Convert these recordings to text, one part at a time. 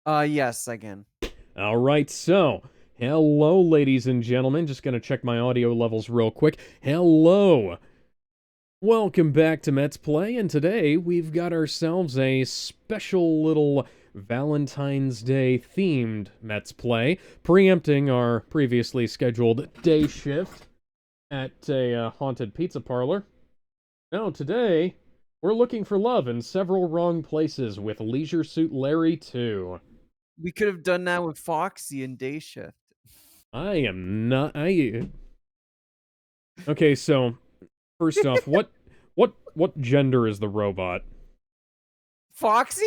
Yes, I can. All right, so hello, ladies and gentlemen. Just gonna check my audio levels real quick. Hello. Welcome back to Meht's Play, and today we've got ourselves a special little Valentine's Day themed Meht's Play, preempting our previously scheduled day shift at a haunted pizza parlor. Now, today, we're looking for love in several wrong places with Leisure Suit Larry 2. We could have done that with Foxy and Day Shift. I am not. Okay, so first off, what gender is the robot? Foxy?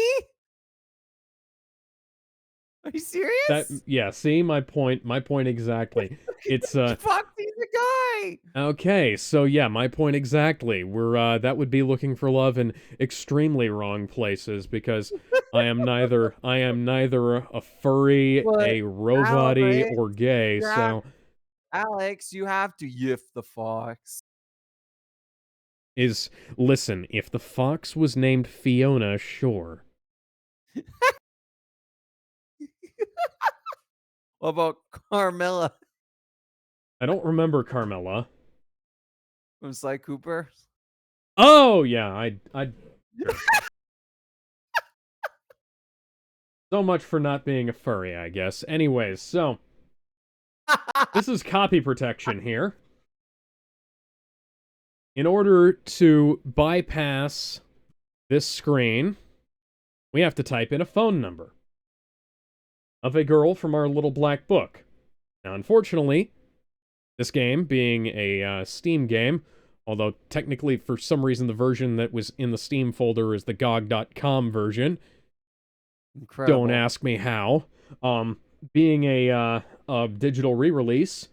Are you That serious? yeah, see my point exactly. It's Foxy's a guy. okay, so yeah, my point exactly. We're that would be looking for love in extremely wrong places because I am neither a furry, But a robot-y, Alex, or gay, you have so Alex, you have to yiff the fox. is listen, if the fox was named Fiona, sure. What about Carmela I don't remember Carmela. from Sly Cooper? Oh yeah, I sure. So much for not being a furry, I guess. Anyways, so this is copy protection here. In order to bypass this screen, we have to type in a phone number of a girl from our little black book. Now, unfortunately, this game being a Steam game, although technically for some reason the version that was in the Steam folder is the GOG.com version, don't Incredible. ask me how. Being a digital re-release,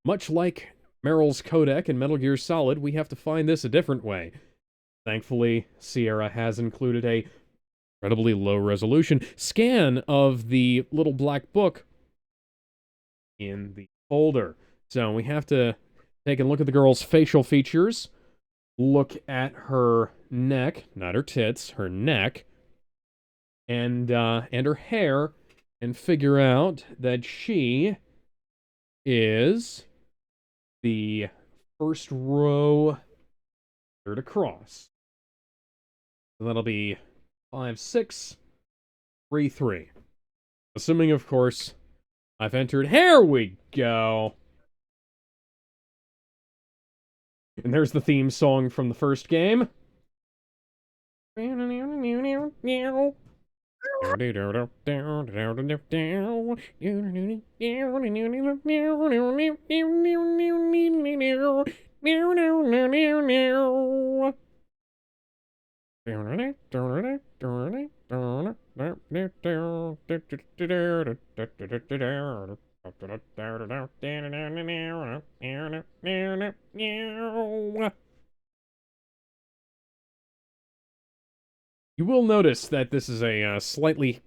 much like Meryl's codec and Metal Gear Solid, we have to find this a different way. Thankfully, Sierra has included a incredibly low resolution scan of the little black book in the folder. So we have to take a look at the girl's facial features, look at her neck, not her tits, her neck, and her hair, and figure out that she is the first row third across. So that'll be 5, 6, 3, 3. Assuming, of course, I've entered. Here we go. And there's the theme song from the first game. You will notice that this is a slightly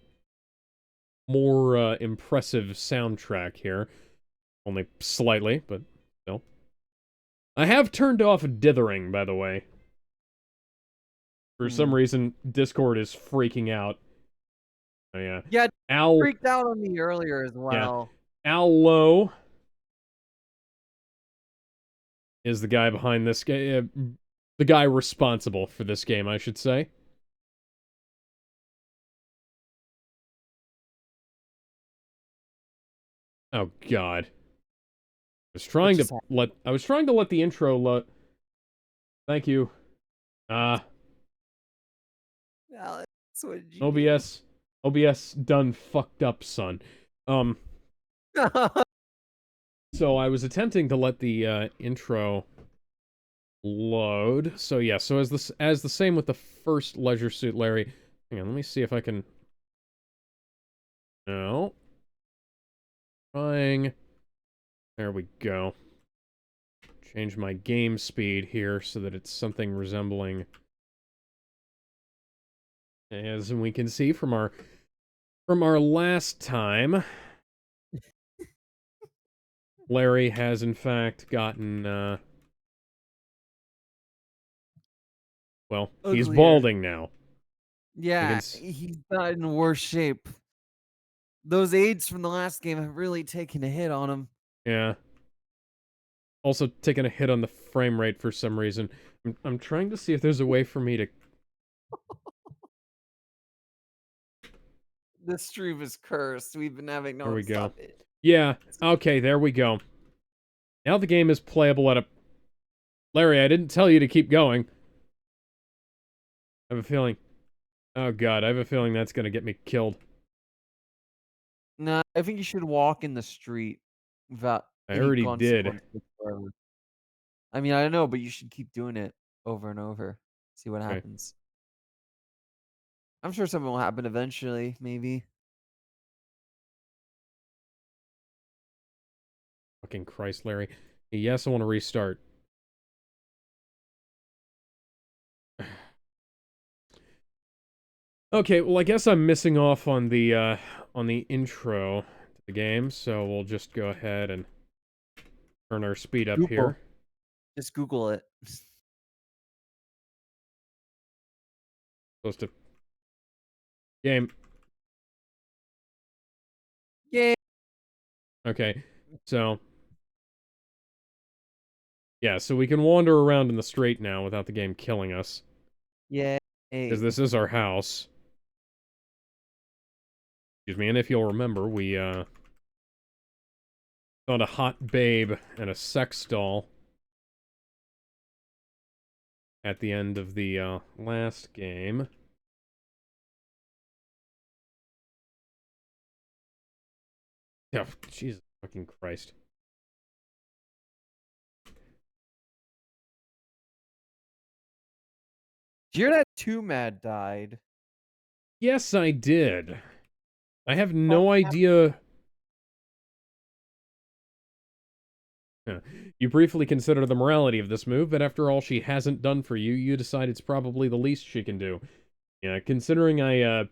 more impressive soundtrack here. Only slightly, but still. I have turned off dithering, by the way. For some Hmm. reason, Discord is freaking out. Oh, yeah. Yeah, Al, freaked out on me earlier as yeah. well. Al Lowe is the guy behind this game. The guy responsible for this game, I should say. Oh God. What just happened? I was trying to let the intro thank you. Alex, what did you do? OBS OBS done fucked up, son. Um so I was attempting to let the intro load. So yeah, so as the same with the first Leisure Suit Larry. Hang on, let me see if I can. No. Trying. There we go. Change my game speed here so that it's something resembling, as we can see from our last time, Larry has in fact gotten well, he's Uglier. balding now. You can Yeah, he's not in worse shape. Those aids from the last game have really taken a hit on him. Yeah. Also taking a hit on the frame rate for some reason. I'm trying to see if there's a way for me to... This stream is cursed. We've been having There we go. nonstop it. Yeah, okay, there we go. Now the game is playable at a... Larry, I didn't tell you to keep going. I have a feeling... Oh god, I have a feeling that's gonna get me killed. Nah, I think you should walk in the street without I any already did. consequence whatsoever. I mean, I don't know, but you should keep doing it over and over. See what Okay. happens. I'm sure something will happen eventually, maybe. Fucking Christ, Larry. Yes, I want to restart. Okay, well, I guess I'm missing off on the intro to the game, so we'll just go ahead and turn our speed up Google. here. Just Google it. Supposed to... Game. Yeah. Okay, so... Yeah, so we can wander around in the straight now without the game killing us. Yeah. Because this is our house. Excuse me, and if you'll remember, we, found a hot babe and a sex doll at the end of the, last game. Oh, Jesus fucking Christ. Did you hear that 2 Mad died? Yes, I did. I have Fuck no happened? idea. Yeah. You briefly consider the morality of this move, but after all she hasn't done for you, you decide it's probably the least she can do. Yeah, considering I,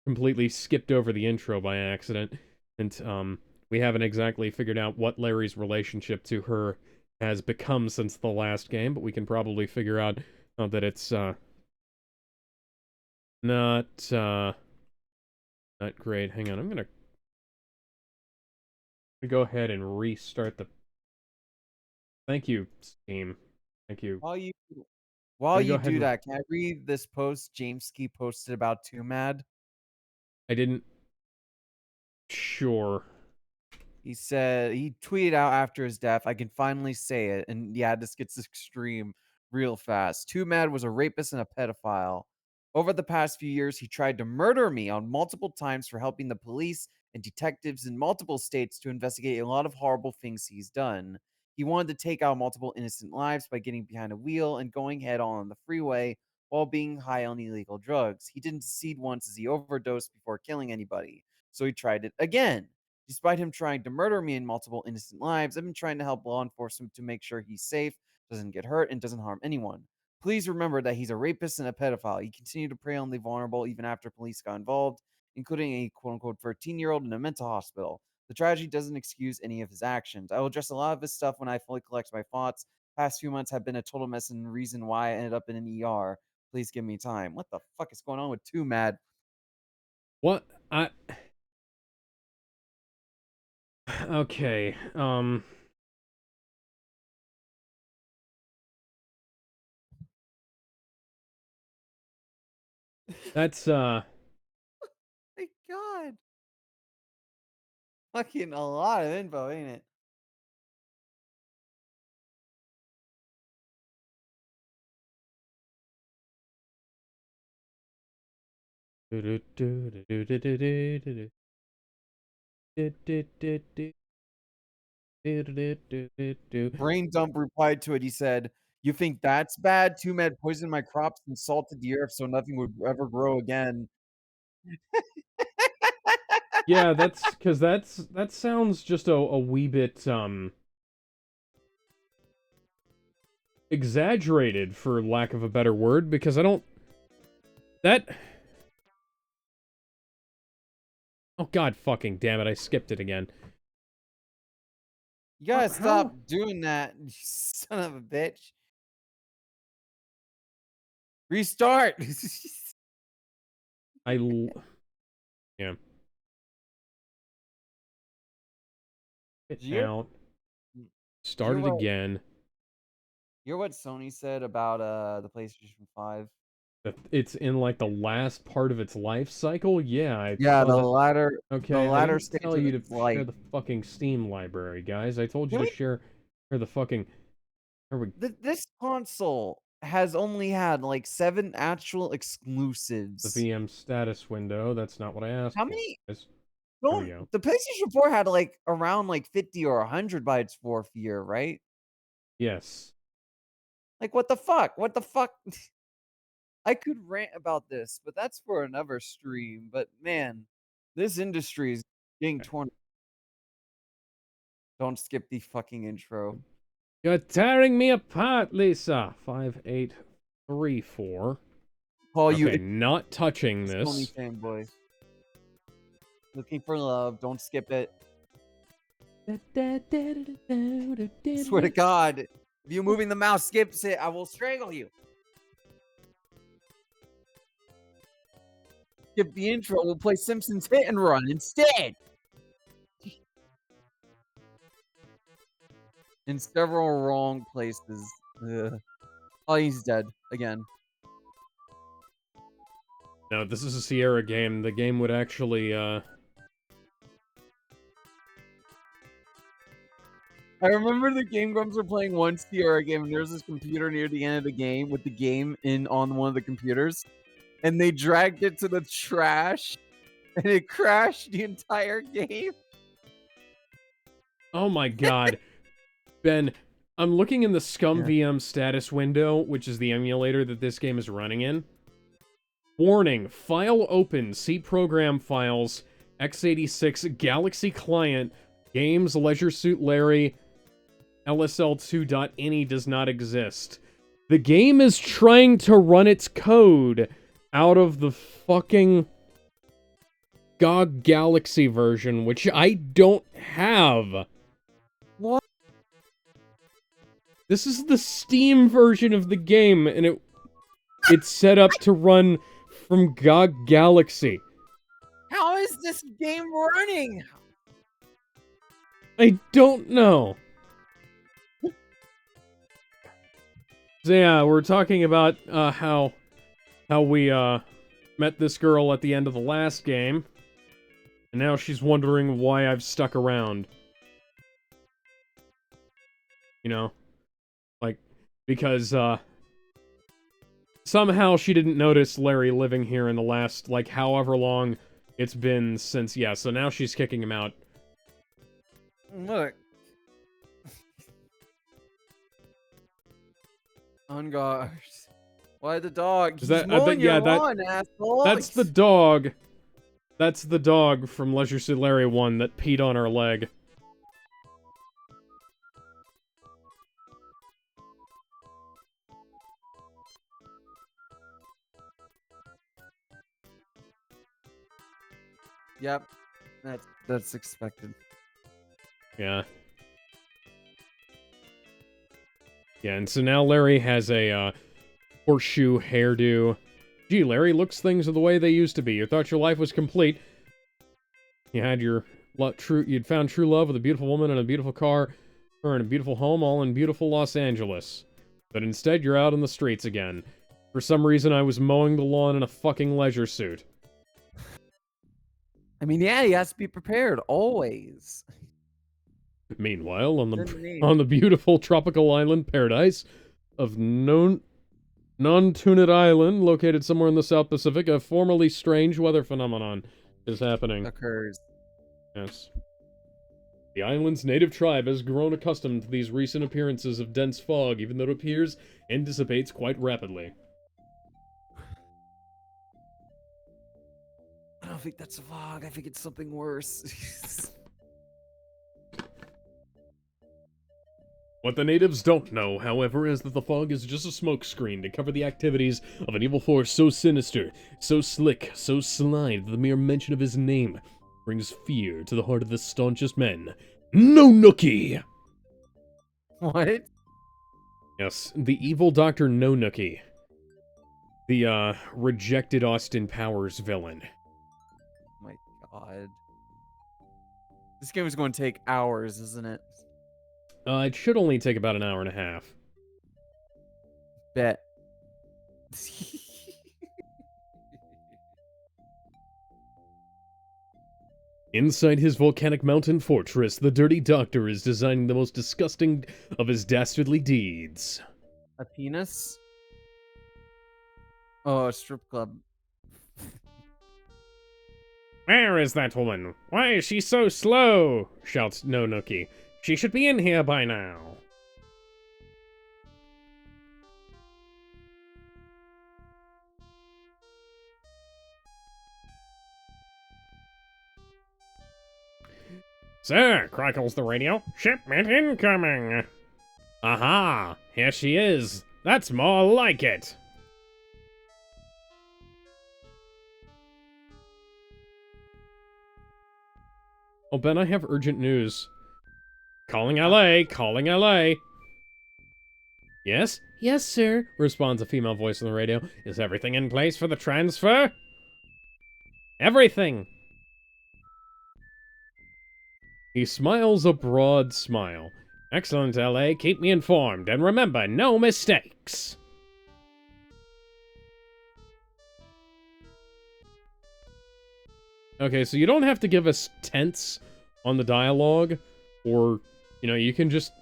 completely skipped over the intro by accident, and, we haven't exactly figured out what Larry's relationship to her has become since the last game, but we can probably figure out that it's, not, not great. Hang on, I'm gonna go ahead and restart the... Thank you, Steam. Thank you. While you I'm while gonna go you ahead do and... that, can I read this post James Ski posted about 2 Mad? I didn't... Sure. He said he tweeted out after his death, "I can finally say it." And yeah, this gets extreme real fast. Too Mad was a rapist and a pedophile. Over the past few years, he tried to murder me on multiple times for helping the police and detectives in multiple states to investigate a lot of horrible things he's done. He wanted to take out multiple innocent lives by getting behind a wheel and going head on the freeway while being high on illegal drugs. He didn't succeed once as he overdosed before killing anybody. So he tried it again. Despite him trying to murder me and multiple innocent lives, I've been trying to help law enforcement to make sure he's safe, doesn't get hurt, and doesn't harm anyone. Please remember that he's a rapist and a pedophile. He continued to prey on the vulnerable even after police got involved, including a quote unquote 13-year-old in a mental hospital. The tragedy doesn't excuse any of his actions. I will address a lot of his stuff when I fully collect my thoughts. Past few months have been a total mess and reason why I ended up in an ER. Please give me time. What the fuck is going on with Too Mad? What? Okay, that's, My God. Fucking a lot of info, ain't it? Brain Dump replied to it. He said, "You think that's bad? Too Mad poisoned my crops and salted the earth so nothing would ever grow again." Yeah, that's... because that sounds just a wee bit, exaggerated, for lack of a better word, because I don't... That... Oh, god fucking damn it, I skipped it again. You gotta How? stop doing that, you son of a bitch. Restart. I... Yeah. Get Did you hear, out. did you Start hear it what again. Sony said about the PlayStation 5? It's in, like, the last part of its life cycle? Yeah, I Yeah, saw that. the Okay, I latter didn't stage tell of you to its share life. the fucking Steam library, guys. I told you Can to we share the fucking... Here we... this console has only had, like, 7 actual The exclusives. VM status window. That's not what I asked How for, many guys. There we don't go. the PlayStation 4 had, like, around, like, 50 or 100 by its 4th year, right? Yes. Like, what the fuck? What the fuck? I could rant about this, but that's for another stream, but man, this industry is getting Okay. torn. Don't skip the fucking intro. You're tearing me apart, Lisa. 5834. Call you Okay, not touching a Sony this. fanboy. Looking for love, don't skip it. Swear to God, if you moving the mouse skips it, I will strangle you. Skip the intro, we'll play Simpsons Hit and Run instead. In several wrong places. Ugh. Oh, he's dead again. No, this is a Sierra game. The game would actually, I remember the Game Grumps were playing one Sierra game, and there was this computer near the end of the game with the game in on one of the computers, and they dragged it to the trash, and it crashed the entire game. Oh my god. Ben, I'm looking in the Scum Yeah. VM status window, which is the emulator that this game is running in. Warning, file open, C program files, x86, Galaxy Client, games, Leisure Suit Larry, LSL2.ini does not exist. The game is trying to run its code out of the fucking GOG Galaxy version, which I don't have. What? This is the Steam version of the game, and it's set up to run from GOG Galaxy. How is this game running? I don't know. So yeah, we're talking about how we met this girl at the end of the last game, and now she's wondering why I've stuck around. You know, like, because somehow she didn't notice Larry living here in the last, like, however long it's been since, yeah, so now she's kicking him out. Look. On guard. Why the dog? Is He's that, mowing yeah, your lawn, asshole. that's the dog. That's the dog from Leisure Suit Larry 1 that peed on our leg. Yep. That's expected. Yeah. Yeah, and so now Larry has a, horseshoe hairdo. Gee, Larry, looks things are the way they used to be. You thought your life was complete. You had you'd found true love with a beautiful woman and a beautiful car, or in a beautiful home, all in beautiful Los Angeles. But instead, you're out on the streets again. For some reason, I was mowing the lawn in a fucking leisure suit. I mean, yeah, he has to be prepared always. Meanwhile, on Good the name. on the beautiful tropical island paradise of Non-Tunit Island, located somewhere in the South Pacific, a formerly strange weather phenomenon is happening. Occurs. Yes. The island's native tribe has grown accustomed to these recent appearances of dense fog, even though it appears and dissipates quite rapidly. I don't think that's a fog. I think it's something worse. What the natives don't know, however, is that the fog is just a smokescreen to cover the activities of an evil force so sinister, so slick, so sly that the mere mention of his name brings fear to the heart of the staunchest men. No Nookie! What? Yes, the evil Dr. No Nookie. The, rejected Austin Powers villain. My God. This game is going to take hours, isn't it? It should only take about an hour and a half. Bet. Inside his volcanic mountain fortress, the Dirty Doctor is designing the most disgusting of his dastardly deeds. A penis? Oh, a strip club. Where is that woman? Why is she so slow? Shouts Nonoki. She should be in here by now. Sir, crackles the radio. Shipment incoming. Aha, here she is. That's more like it. Oh, Ben, I have urgent news. Calling LA, calling LA. Yes? Yes, sir, responds a female voice on the radio. Is everything in place for the transfer? Everything. He smiles a broad smile. Excellent, LA. Keep me informed. And remember, no mistakes. Okay, so you don't have to give us tense on the dialogue, or, you know, you can just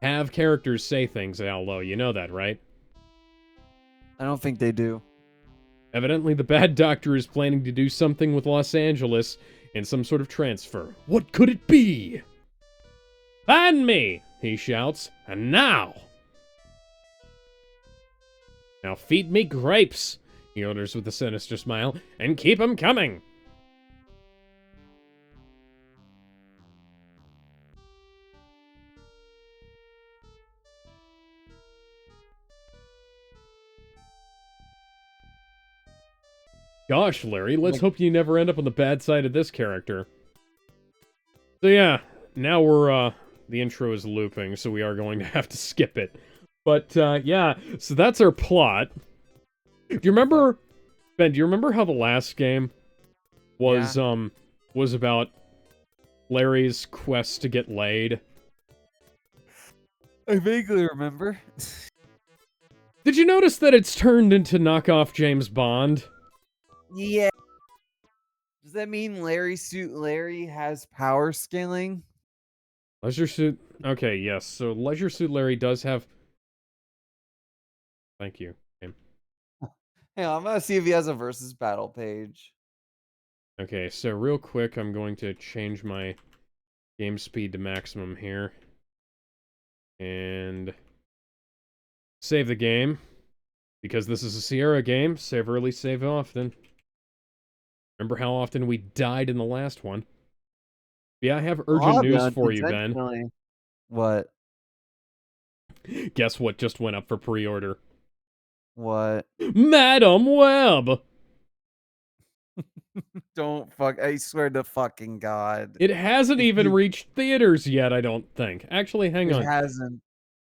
have characters say things out low. You know that, right? I don't think they do. Evidently, the bad doctor is planning to do something with Los Angeles in some sort of transfer. What could it be? Find me, he shouts. And now! Now feed me grapes, he orders with a sinister smile, and keep 'em coming. Gosh, Larry, let's hope you never end up on the bad side of this character. So yeah, now we're, the intro is looping, so we are going to have to skip it. But, yeah, so that's our plot. Do you remember, Ben, do you remember how the last game was, was about Larry's quest to get laid? I vaguely remember. Did you notice that it's turned into knockoff James Bond? Yeah. Does that mean Larry Suit Larry has power scaling? Leisure Suit... Okay, yes. So Leisure Suit Larry does have... Thank you. Okay, Hang on, I'm gonna see if he has a versus battle page. okay, so real quick, I'm going to change my game speed to maximum here. And... save the game. Because this is a Sierra game. Save early, save often. Remember how often we died in the last one? Yeah, I have urgent news for you, Ben. What? Guess what just went up for pre-order? What? Madam Web! Don't fuck. I swear to fucking God. It hasn't even reached theaters yet, I don't think. Actually, hang on. It hasn't.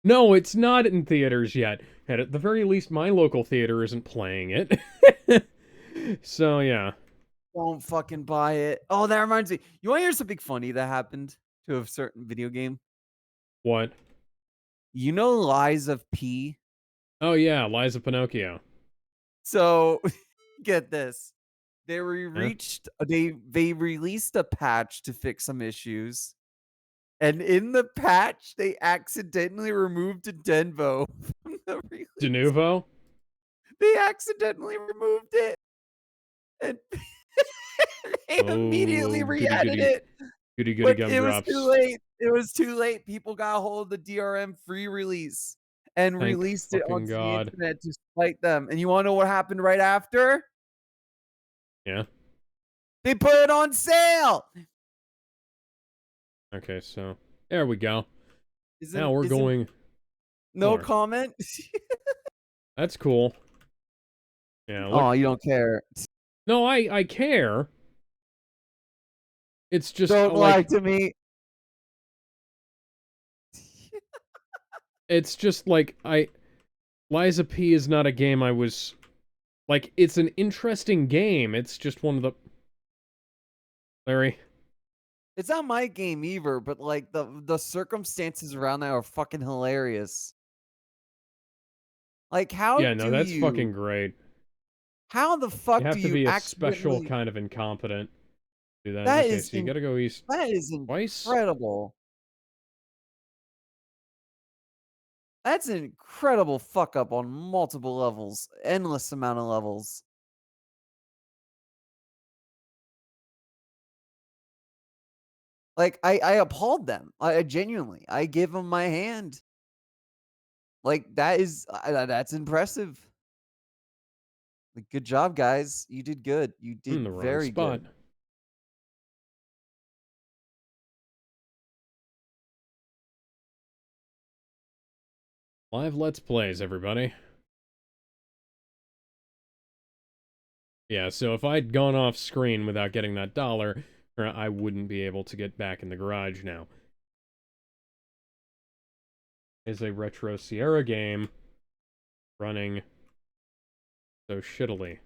No, it's not in theaters yet. And at the very least, my local theater isn't playing it. So, yeah. Don't fucking buy it. Oh, that reminds me. You want to hear something funny that happened to a certain video game? What? You know Lies of P? Oh, yeah, Liza Pinocchio. So, get this. They Huh? they released a patch to fix some issues. And in the patch, they accidentally removed Denvo from the release. De Novo? They accidentally removed it. And they immediately Oh, goody re-added goody. it. Goody goody But it was gumdrops. too late. It was too late. People got a hold of the DRM free release and Thank released it fucking onto the God. internet to spite them. And you want to know what happened right after? Yeah? They put it on sale. Okay, so... there we go. Now Isn't we're isn't going... no north. comment? That's cool. Yeah, look... Oh, you don't care. No, I care. It's just, Don't lie like... to me. It's just, like, Liza P is not a game I was... like, it's an interesting game. It's just one of the... Larry? It's not my game either, but, like, the circumstances around that are fucking hilarious. Like, Yeah, no, that's fucking great. how the You fuck do have to you be a special accidentally kind of incompetent to do that. that Okay, is so you gotta go east that is twice? incredible. That's an incredible fuck up on multiple levels, endless amount of levels. Like, I applaud them. I genuinely, I give them my hand. Like, that is that's impressive. Like, good job, guys. You did good. You I'm in did the wrong very spot. good. Live Let's Plays, everybody. Yeah, so if I'd gone off screen without getting that dollar, I wouldn't be able to get back in the garage now. Is a retro Sierra game running so shittily.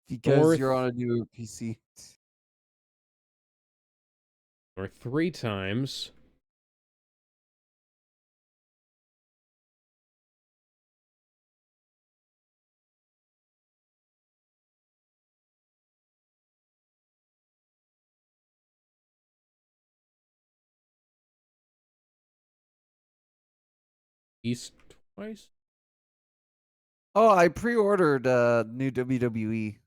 Because you're North, on a new PC. or 3 times. East twice? Oh, I pre-ordered, new WWE.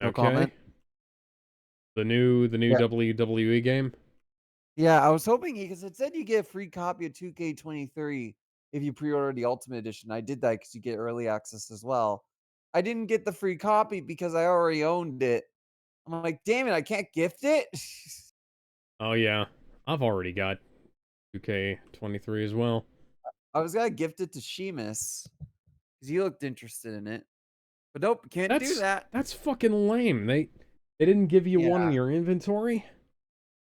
No Okay. comment? The new Yeah. WWE game? Yeah, I was hoping because it said you get a free copy of 2K23 if you pre-order the Ultimate Edition. I did that because you get early access as well. I didn't get the free copy because I already owned it. I'm like, damn it, I can't gift it. Oh yeah. I've already got 2K23 as well. I was gonna gift it to Sheamus because he looked interested in it, but nope, can't do That's that. that's fucking lame. They didn't give you one in Yeah, your inventory?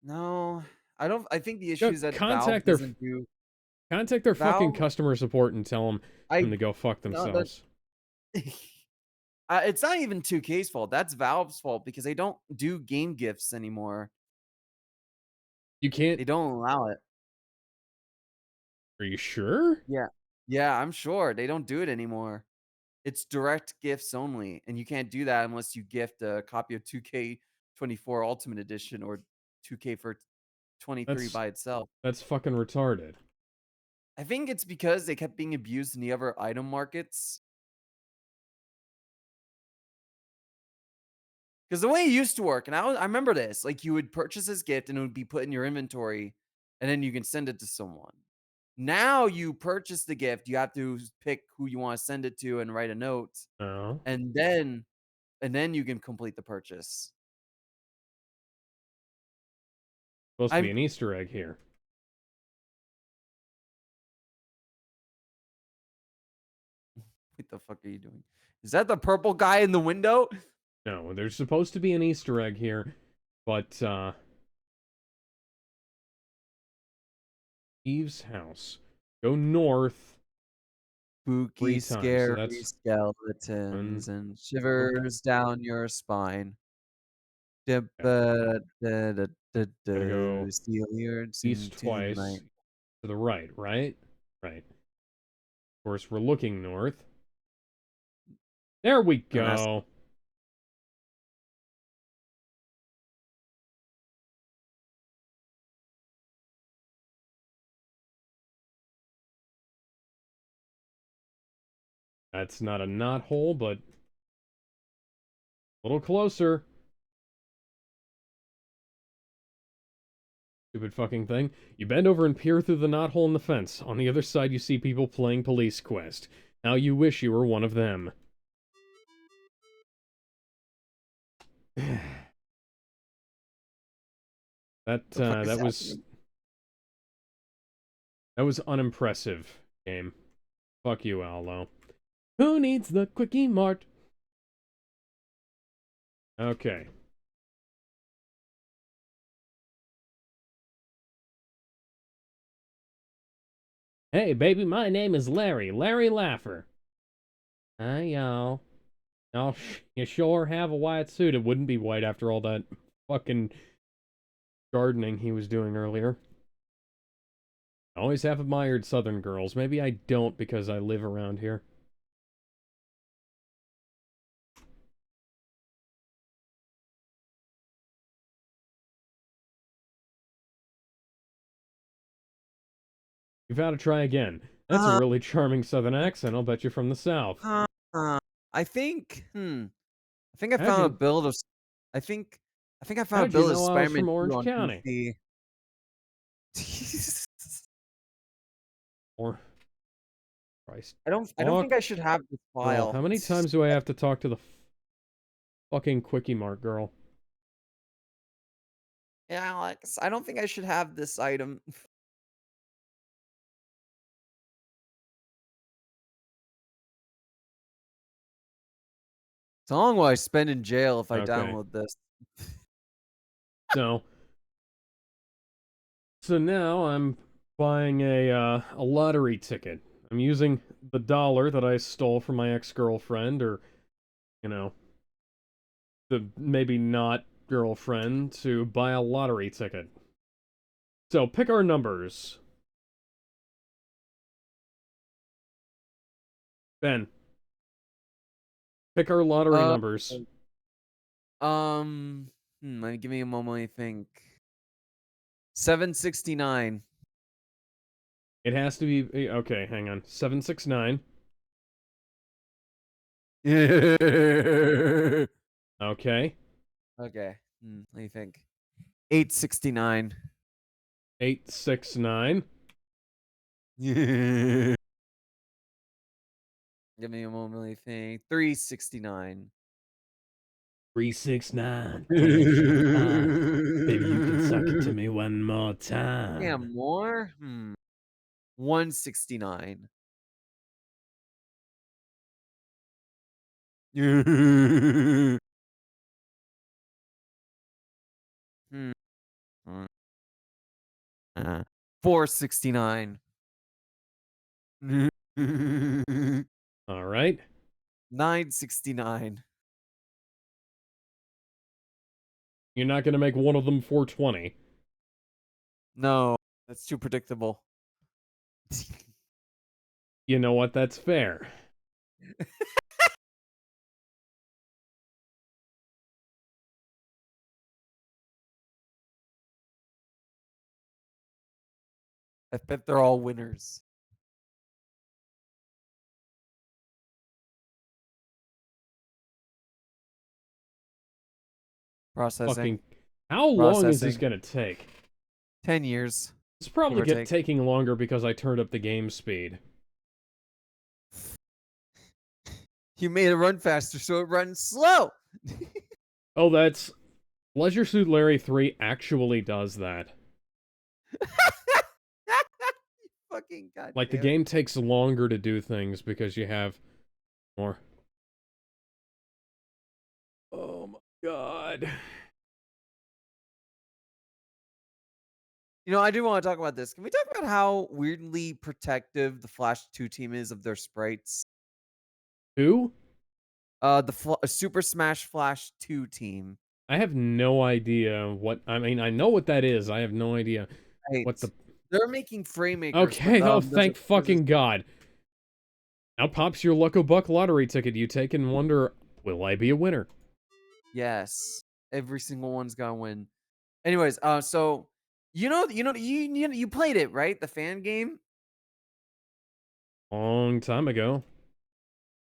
no, I don't. I think the issue Go is that Valve contact their doesn't do contact their fucking Valve. customer support and tell them I to go fuck no that themselves. it's not even 2K's fault. That's Valve's fault because they don't do game gifts anymore. You can't. They don't allow it. Are you sure? Yeah. Yeah, I'm sure. They don't do it anymore. It's direct gifts only, and you can't do that unless you gift a copy of 2K24 Ultimate Edition or 2K for 23 That's by itself. that's fucking retarded. I think it's because they kept being abused in the other item markets. Because the way it used to work, and I remember this, like you would purchase this gift and it would be put in your inventory, and then you can send it to someone. Now you purchase the gift, you have to pick who you want to send it to and write a note, No. and then you can complete the purchase. Supposed to be I'm an Easter egg here. what the fuck are you doing? Is that the purple guy in the window? No, there's supposed to be an Easter egg here, but Eve's house. Go north three Spooky, times. So scary that's one. skeletons and Four. shivers down your spine. Okay. Gotta go Steal yours east into the night. twice to the right, right? Right. Of course, we're looking north. There we Don't ask. go. That's not a knot hole, but a little closer. Stupid fucking thing. You bend over and peer through the knothole in the fence. On the other side, you see people playing Police Quest. Now you wish you were one of them. That The fuck is that was happening? unimpressive game. Fuck you, Allo. Who needs the quickie mart? Okay. Hey, baby, my name is Larry. Larry Laffer. Hi, y'all. Oh, you sure have a white suit. It wouldn't be white after all that fucking gardening he was doing earlier. I always have admired Southern girls. Maybe I don't because I live around here. You've got to try again. That's a Uh, really charming Southern accent. I'll bet you're from the South. uh, I think, I think I How'd found a you build of I think I How found a did you build of know I was Spider-Man from 2 Orange on County? PC. Or Christ. I don't think Fuck. I should have this Girl, file. how many times do I have to talk to the fucking Quickie Mart girl? Yeah, Alex, I don't think I should have this item. How long will I spend in jail if I Okay. download this? So, now I'm buying a lottery ticket. I'm using the dollar that I stole from my ex-girlfriend, or, you know, the maybe not girlfriend, to buy a lottery ticket. So, pick our numbers. Ben, pick our lottery Uh, numbers. um, give me a moment, I think. 769. It has to be... Okay, hang on. 769. Okay. Okay. Let me think. 869. 869. Give me a moment, let me think. 369. 369. Cash in the pot. Baby, you can suck it to me one more time. Damn, more? 169. Hmm. 469. All right. 969. You're not going to make one of them 420. No, that's too predictable. You know what? That's fair. I bet they're all winners. Processing. Fucking. How long is this Processing. going to take? 10 years, It's give probably or take. taking longer because I turned up the game speed. You made it run faster, so it runs slow. Oh, that's... Leisure Suit Larry 3 actually does that. Fucking Like, the goddamn it. game takes longer to do things because you have more. Oh my god. You know, I do want to talk about this. Can we talk about how weirdly protective the Flash 2 team is of their sprites? Who? Super Smash Flash 2 team. I have no idea what... I mean, I know what that is. I have no idea Right. what the... They're making frame makers, but Okay, oh, there's thank fucking god. Now pops your Lucky Buck lottery ticket. You take and wonder, will I be a winner? yes, every single one's gonna win. Anyways, so you played it, right? The fan game. Long time ago.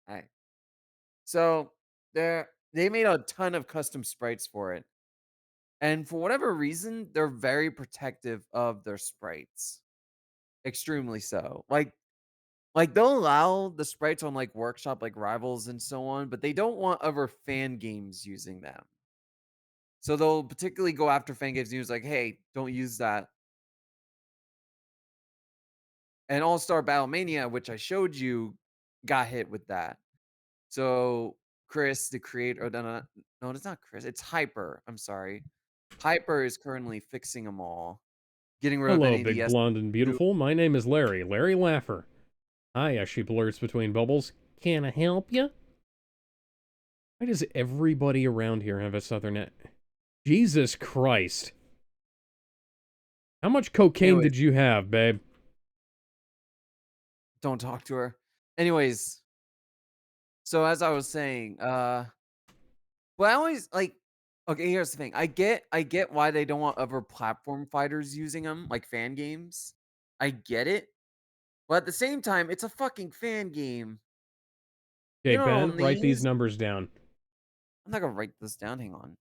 Alright. So they made a ton of custom sprites for it. And for whatever reason, they're very protective of their sprites. Extremely so. Like they'll allow the sprites on like workshop like rivals and so on, but they don't want other fan games using them. So they'll particularly go after fan games news like, hey, don't use that. And All-Star Battle Mania, which I showed you, got hit with that. So Chris, the creator, no, it's not Chris. It's Hyper. I'm sorry. Hyper is currently fixing them all, getting rid of Hello, any of the big S. blonde and beautiful. My name is Larry. Larry Laffer. Hi, as she blurts between bubbles. Can I help you? Why does everybody around here have a southern... Jesus Christ. How much cocaine Anyways, did you have, babe? don't talk to her. Anyways, so as I was saying, well, I always like. Okay, here's the thing. I get why they don't want other platform fighters using them, like fan games. I get it, but at the same time, it's a fucking fan game. Okay, You don't Ben, own write these these. numbers down. I'm not gonna write this down. Hang on.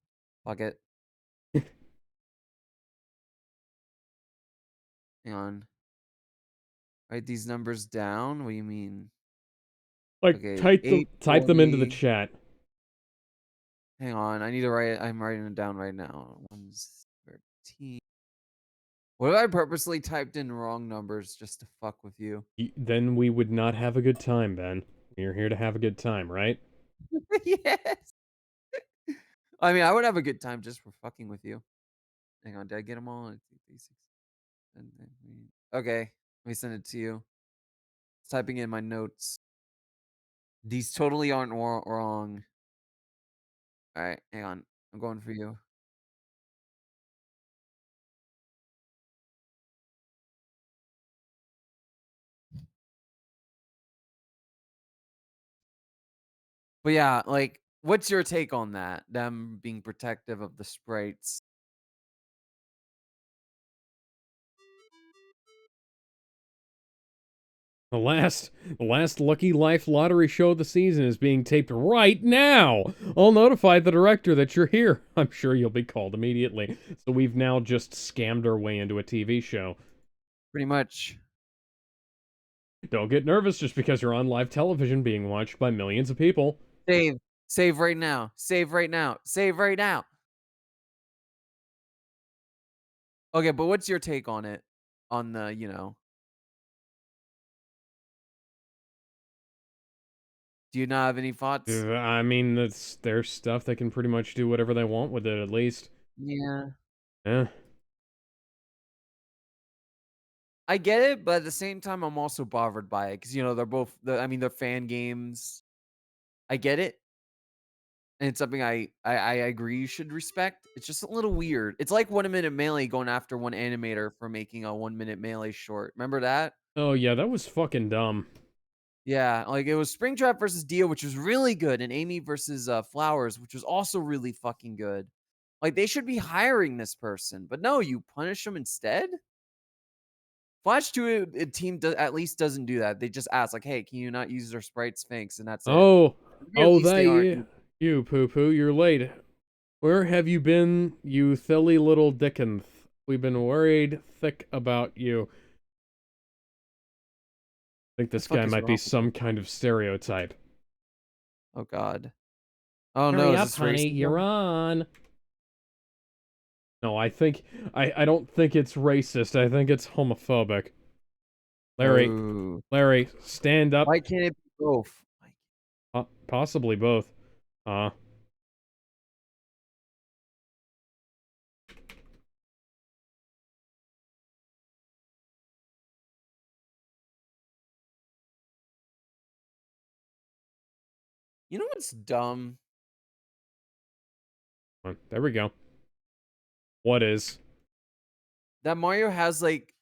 Fuck it. Hang on. Write these numbers down. What do you mean? Like, Okay, type them into the 840. chat. Hang on. I need to write. I'm writing it down right now. 113. What if I purposely typed in wrong numbers just to fuck with you? Then we would not have a good time, Ben. We're here to have a good time, right? Yes. I mean, I would have a good time just for fucking with you. Hang on, did I get them all? 1, 2, 3, 6, 7, 8. Okay, let me send it to you. Typing in my notes. These totally aren't wrong. All right, hang on. I'm going for you. But yeah, like, what's your take on that? Them being protective of the sprites. The last Lucky Life lottery show of the season is being taped right now. I'll notify the director that you're here. I'm sure you'll be called immediately. So we've now just scammed our way into a TV show. Pretty much. Don't get nervous just because you're on live television being watched by millions of people. Save. Save right now. Save right now. Save right now. Okay, but what's your take on it? On the, do you not have any thoughts? I mean, that's their stuff. They can pretty much do whatever they want with it, at least. Yeah. Yeah. I get it, but at the same time, I'm also bothered by it because they're both. I mean, they're fan games. I get it, and it's something I agree you should respect. It's just a little weird. It's like 1 minute melee going after one animator for making a 1 minute melee short. Remember that? Oh, yeah, that was fucking dumb. Yeah, like it was Springtrap versus Dio, which was really good, and Amy versus Flowers, which was also really fucking good. Like they should be hiring this person, but no, you punish them instead. Flash 2 a team at least doesn't do that. They just ask like, "Hey, can you not use their sprites, thanks," and that's it. Oh, At the very oh, least, that they aren't. you, poo-poo, you're late. Where have you been, you silly little dickenth? We've been worried thick about you. I think The this fuck guy is might be wrong with you? some kind of stereotype. Oh God. Oh no, Hurry is up, this honey, you're racism? on. No, I don't think it's racist. I think it's homophobic. Larry, Oh, Larry, stand up. why can't it be both? Possibly both. Uh, You know what's dumb? there we go. What is? That Mario has like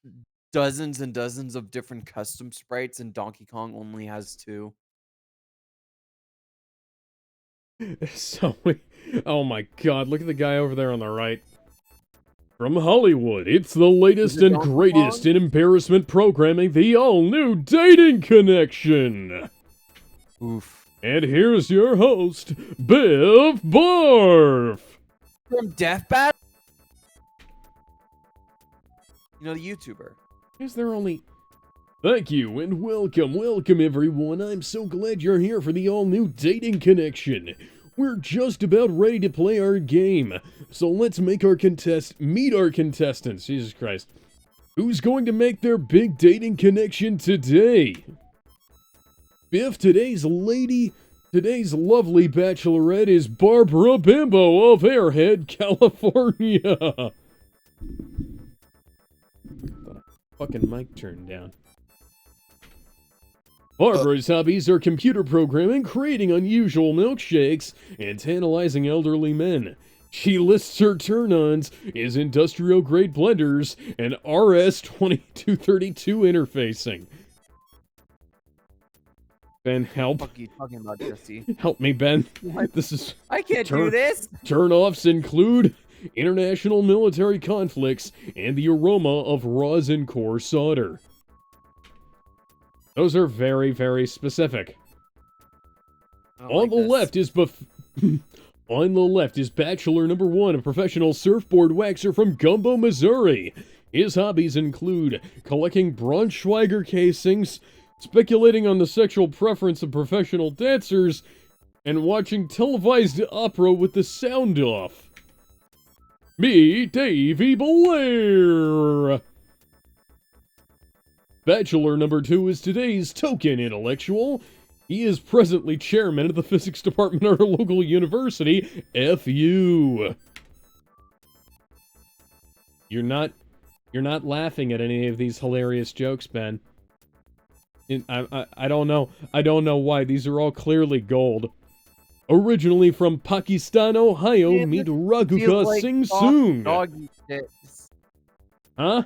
dozens and dozens of different custom sprites, and Donkey Kong only has two. So, oh my god, look at the guy over there on the right. From Hollywood, it's the Is latest it and Donkey greatest Kong? in embarrassment programming, the all-new Dating Connection! Oof. And here's your host, Biff Barf! From Death Bat? The YouTuber. Is there only... Thank you, and welcome everyone. I'm so glad you're here for the all-new Dating Connection. We're just about ready to play our game, so let's meet our contestants. Jesus Christ. Who's going to make their big dating connection today? Biff, today's lovely bachelorette is Barbara Bimbo of Airhead, California. Fucking mic turned down. Barbara's hobbies are computer programming, creating unusual milkshakes, and tantalizing elderly men. She lists her turn-ons as industrial-grade blenders and RS-2232 interfacing. Ben, help. Fuck you talking about, Jesse? Help me, Ben. What? This is... I can't do this. Turn-offs include international military conflicts and the aroma of rosin core solder. Those are very, very specific. On the left is on the left is Bachelor number 1, a professional surfboard waxer from Gumbo, Missouri. His hobbies include collecting Braunschweiger casings, speculating on the sexual preference of professional dancers, and watching televised opera with the sound off. Meet Davy Blair! Bachelor number 2 is today's token intellectual. He is presently chairman of the physics department at our local university, FU. You're not laughing at any of these hilarious jokes, Ben. I don't know. I don't know why. These are all clearly gold. Originally from Pakistan, Ohio, Man, meet this Raguka feels like Singh soft Soong. doggy shit. Huh?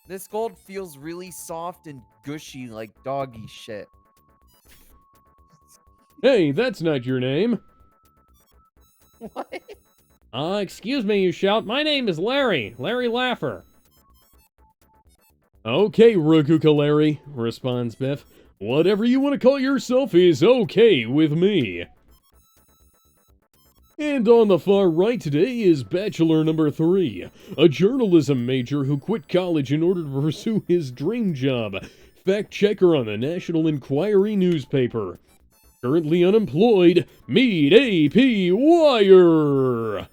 This gold feels really soft and gushy like doggy shit. Hey, that's not your name. What? Excuse me, you shout. My name is Larry. Larry Laffer. Okay, Raguka Larry, responds Biff. Whatever you want to call yourself is okay with me. And on the far right today is Bachelor number 3, a journalism major who quit college in order to pursue his dream job, fact checker on the National Enquiry newspaper. Currently unemployed, meet AP Wire!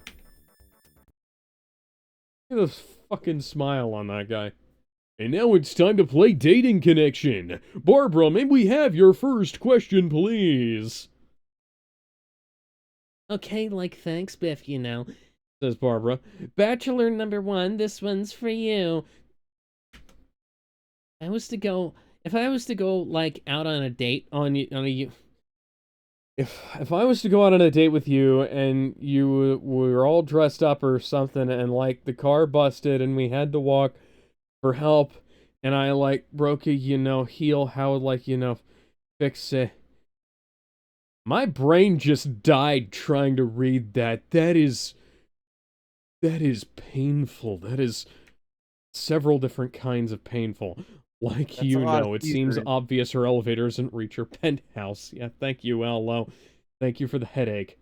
Look at this fucking smile on that guy. And now it's time to play Dating Connection. Barbara, may we have your first question, please? Okay, like, thanks, Biff, Says Barbara. Bachelor number 1, this one's for you. If I was to go, like, out on a date If I was to go out on a date with you and you were all dressed up or something and like the car busted and we had to walk for help and I like broke a heel, how would fix it? My brain just died trying to read that. That is painful. That is several different kinds of painful. Like, That's a lot of it seems teasers. obvious her elevator doesn't reach her penthouse. Yeah, thank you, Allo. Thank you for the headache.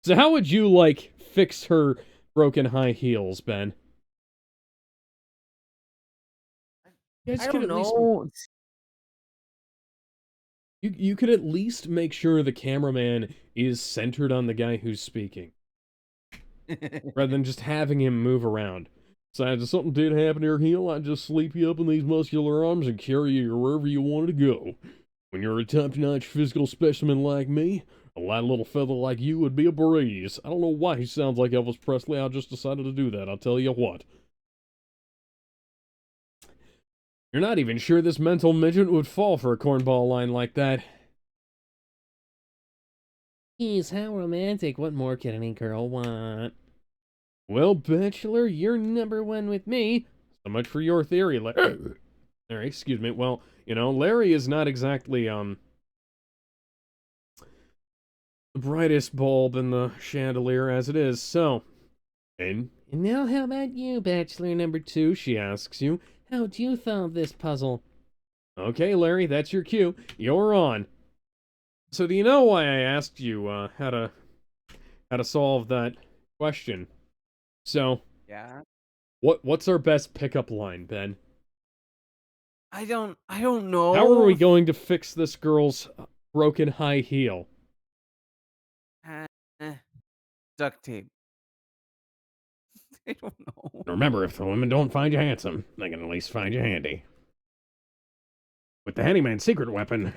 So how would you, like, fix her broken high heels, Ben? You guys I could don't at least... know. You could at least make sure the cameraman is centered on the guy who's speaking, rather than just having him move around. Besides, if something did happen to your heel, I'd just sleep you up in these muscular arms and carry you wherever you wanted to go. When you're a top-notch physical specimen like me, a light little feather like you would be a breeze. I don't know why he sounds like Elvis Presley, I just decided to do that, I'll tell you what. You're not even sure this mental midget would fall for a cornball line like that. Geez, how romantic. What more could any girl want? Well, Bachelor, you're number 1 with me. So much for your theory, Larry. Larry, excuse me. Well, Larry is not exactly, the brightest bulb in the chandelier as it is, so... And now how about you, Bachelor number 2, she asks you. How'd you solve this puzzle? Okay, Larry, that's your cue. You're on. So do you know why I asked you, how to solve that question? So... Yeah. What's our best pickup line, Ben? I don't know. How are we going to fix this girl's broken high heel? Eh, duct tape. I don't know. Remember, if the women don't find you handsome, they can at least find you handy. With the handyman's secret weapon.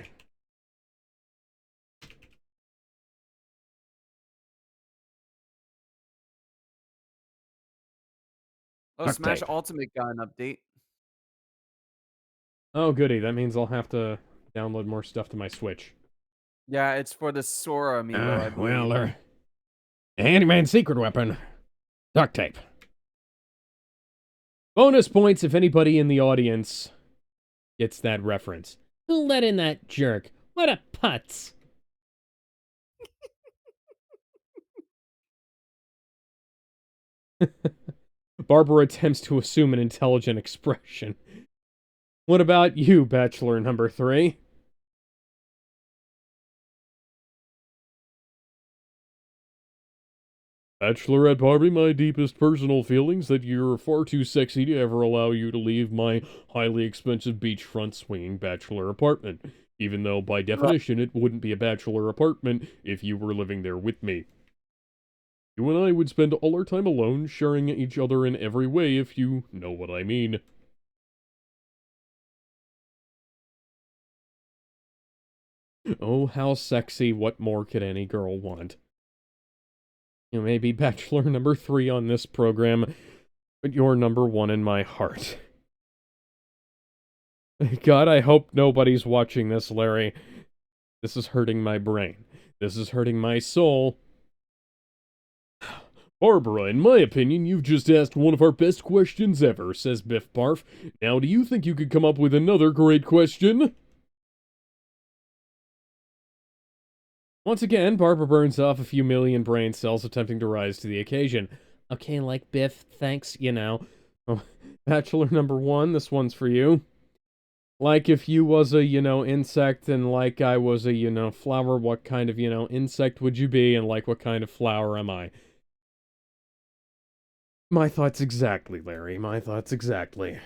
Oh, Duct Smash tape. Ultimate got an update. Oh, goody. That means I'll have to download more stuff to my Switch. Yeah, it's for the Sora amiibo, I believe. Well, handyman's secret weapon. Duct tape. Bonus points if anybody in the audience gets that reference. Who let in that jerk? What a putz. Barbara attempts to assume an intelligent expression. What about you, Bachelor number 3? Bachelorette Barbie, my deepest personal feelings that you're far too sexy to ever allow you to leave my highly expensive beachfront swinging bachelor apartment, even though by definition it wouldn't be a bachelor apartment if you were living there with me. You and I would spend all our time alone, sharing each other in every way, if you know what I mean. Oh, how sexy, what more could any girl want? You may be bachelor number 3 on this program, but you're number 1 in my heart. God, I hope nobody's watching this, Larry. This is hurting my brain. This is hurting my soul. Barbara, in my opinion, you've just asked one of our best questions ever, says Biff Barf. Now, do you think you could come up with another great question? Once again, Barbara burns off a few million brain cells attempting to rise to the occasion. Okay, like Biff, thanks, you know. Oh, Bachelor number 1, this one's for you. Like if you was a, insect and like I was a, flower, what kind of, insect would you be and like what kind of flower am I? My thoughts exactly, Larry. My thoughts exactly.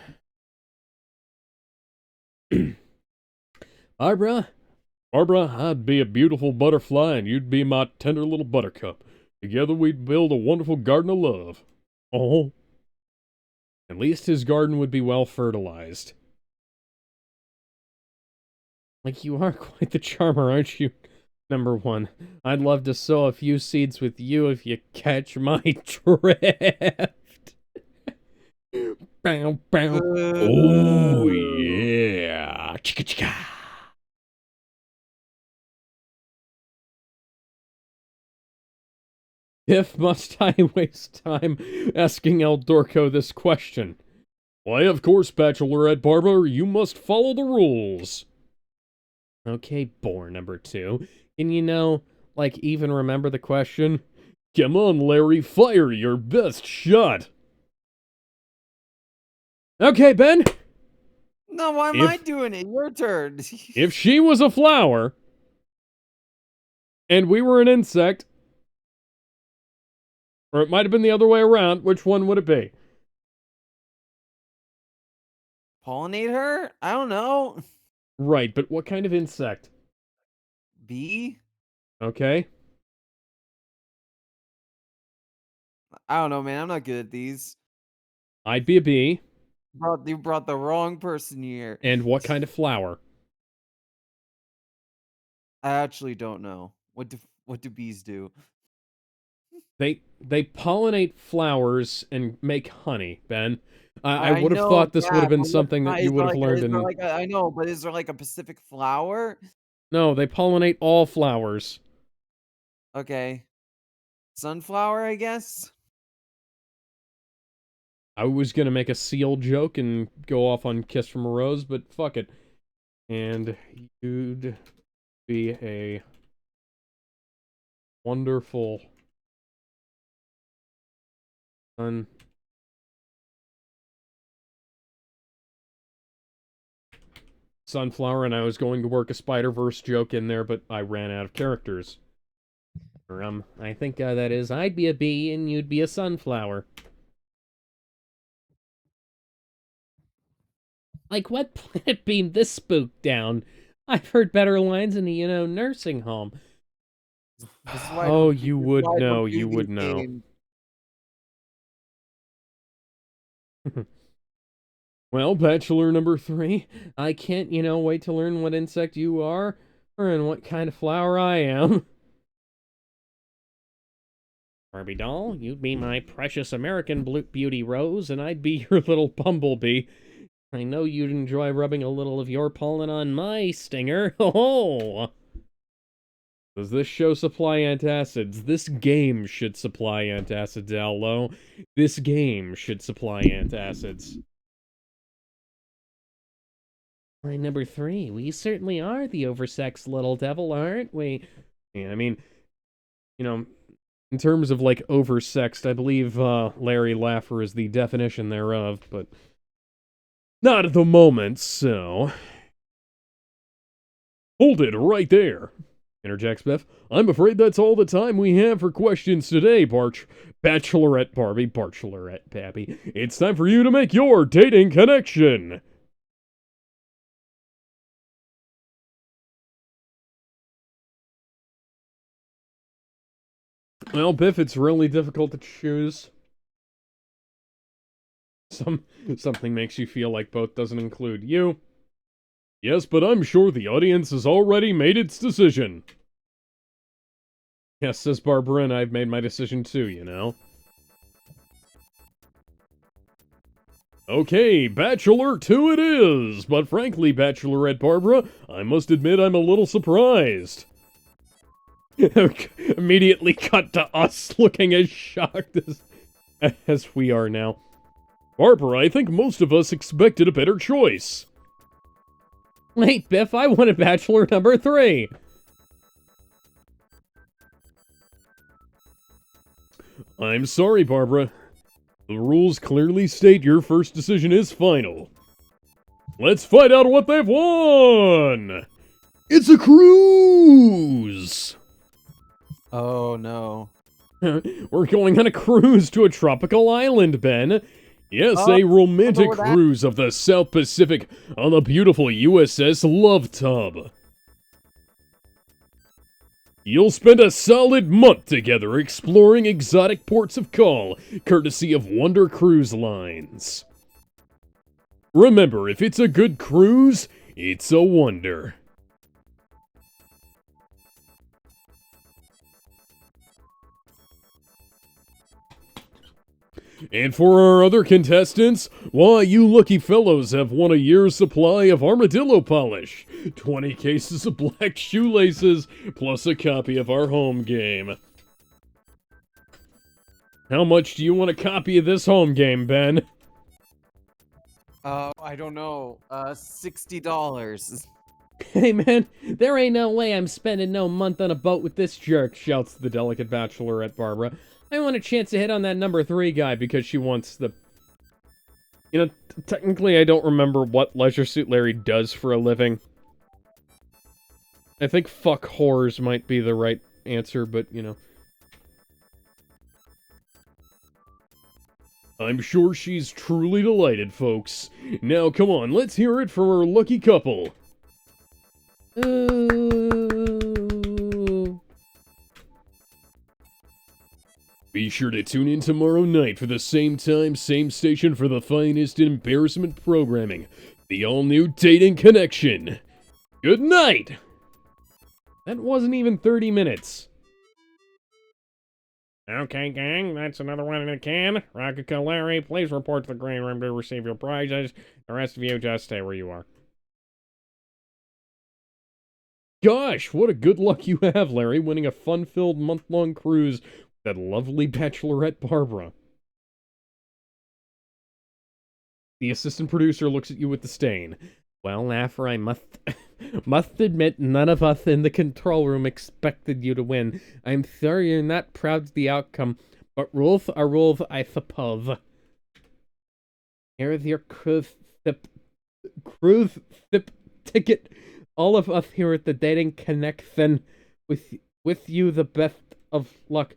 Barbara? Barbara, I'd be a beautiful butterfly and you'd be my tender little buttercup. Together we'd build a wonderful garden of love. Oh. At least his garden would be well fertilized. Like, you are quite the charmer, aren't you? Number 1. I'd love to sow a few seeds with you if you catch my drift. Bow, bow. Oh, yeah. Chicka chicka. If must I waste time asking El Dorco this question? Why, of course, Bachelorette Barbara, you must follow the rules. Okay, bore number 2. Can you even remember the question? Come on, Larry, fire your best shot. Okay, Ben. No, why am I doing it? Your turn. If she was a flower, and we were an insect, or it might have been the other way around, which one would it be? Pollinate her? I don't know. Right, but what kind of insect? Bee? Okay. I don't know, man. I'm not good at these. I'd be a bee. You brought the wrong person here. And what kind of flower? I actually don't know. What do bees do? They pollinate flowers and make honey, Ben. I I would have know thought this would that, have been but what something that is you would there have like a learned is there in... like a I know, but is there like a specific flower? No, they pollinate all flowers. Okay. Sunflower, I guess? I was gonna make a seal joke and go off on Kiss from a Rose, but fuck it. And you'd be a wonderful sunflower, and I was going to work a Spider-Verse joke in there, but I ran out of characters. I think that is, I'd be a bee and you'd be a sunflower. Like, what planet beamed this spook down? I've heard better lines in a, nursing home. This is why Oh, this you is would why I don't know, do you would these know. games. Well, Bachelor number 3, I can't, wait to learn what insect you are, or in what kind of flower I am. Barbie doll, you'd be my precious American beauty rose, and I'd be your little bumblebee. I know you'd enjoy rubbing a little of your pollen on my stinger. Oh! Does this show supply antacids? This game should supply antacids, Allo. This game should supply antacids. Line number 3. We certainly are the oversexed little devil, aren't we? Yeah, I mean, you know, in terms of, like, oversexed, I believe Larry Laffer is the definition thereof, but not at the moment, so... Hold it right there, interjects Beth. I'm afraid that's all the time we have for questions today, Bachelorette Pappy. It's time for you to make your dating connection. Well, Biff, it's really difficult to choose. Something makes you feel like both doesn't include you. Yes, but I'm sure the audience has already made its decision. Yes, says Barbara, and I've made my decision too, you know. Okay, Bachelor 2 it is! But frankly, Bachelorette Barbara, I must admit I'm a little surprised. Immediately cut to us looking as shocked as we are now. Barbara, I think most of us expected a better choice. Wait, Biff, I wanted Bachelor number 3. I'm sorry, Barbara. The rules clearly state your first decision is final. Let's find out what they've won! It's a cruise! Oh, no. We're going on a cruise to a tropical island, Ben. Yes, Oh, a romantic oh, that- cruise of the South Pacific on the beautiful USS Love Tub. You'll spend a solid month together exploring exotic ports of call, courtesy of Wonder Cruise Lines. Remember, if it's a good cruise, it's a wonder. And for our other contestants, why, you lucky fellows have won a year's supply of armadillo polish, 20 cases of black shoelaces, plus a copy of our home game. How much do you want a copy of this home game, Ben? I don't know. $60. Hey man, there ain't no way I'm spending no month on a boat with this jerk, shouts the delicate Bachelorette Barbara. I want a chance to hit on that number 3 guy because she wants the... You know, technically I don't remember what Leisure Suit Larry does for a living. I think fuck whores might be the right answer, but, you know. I'm sure she's truly delighted, folks. Now, come on, let's hear it from our lucky couple. Ooh. Be sure to tune in tomorrow night for the same time, same station for the finest in embarrassment programming. The all-new Dating Connection. Good night! That wasn't even 30 minutes. Okay, gang, that's another one in the can. Rocket Larry, please report to the green room to receive your prizes. The rest of you just stay where you are. Gosh, what a good luck you have, Larry, winning a fun-filled month-long cruise with that lovely Bachelorette Barbara. The assistant producer looks at you with disdain. Well, Affer, I must admit none of us in the control room expected you to win. I'm sorry you're not proud of the outcome, but rules are rules, I suppose. Here's your cruise ship ticket. All of us here at the Dating Connection with you the best of luck.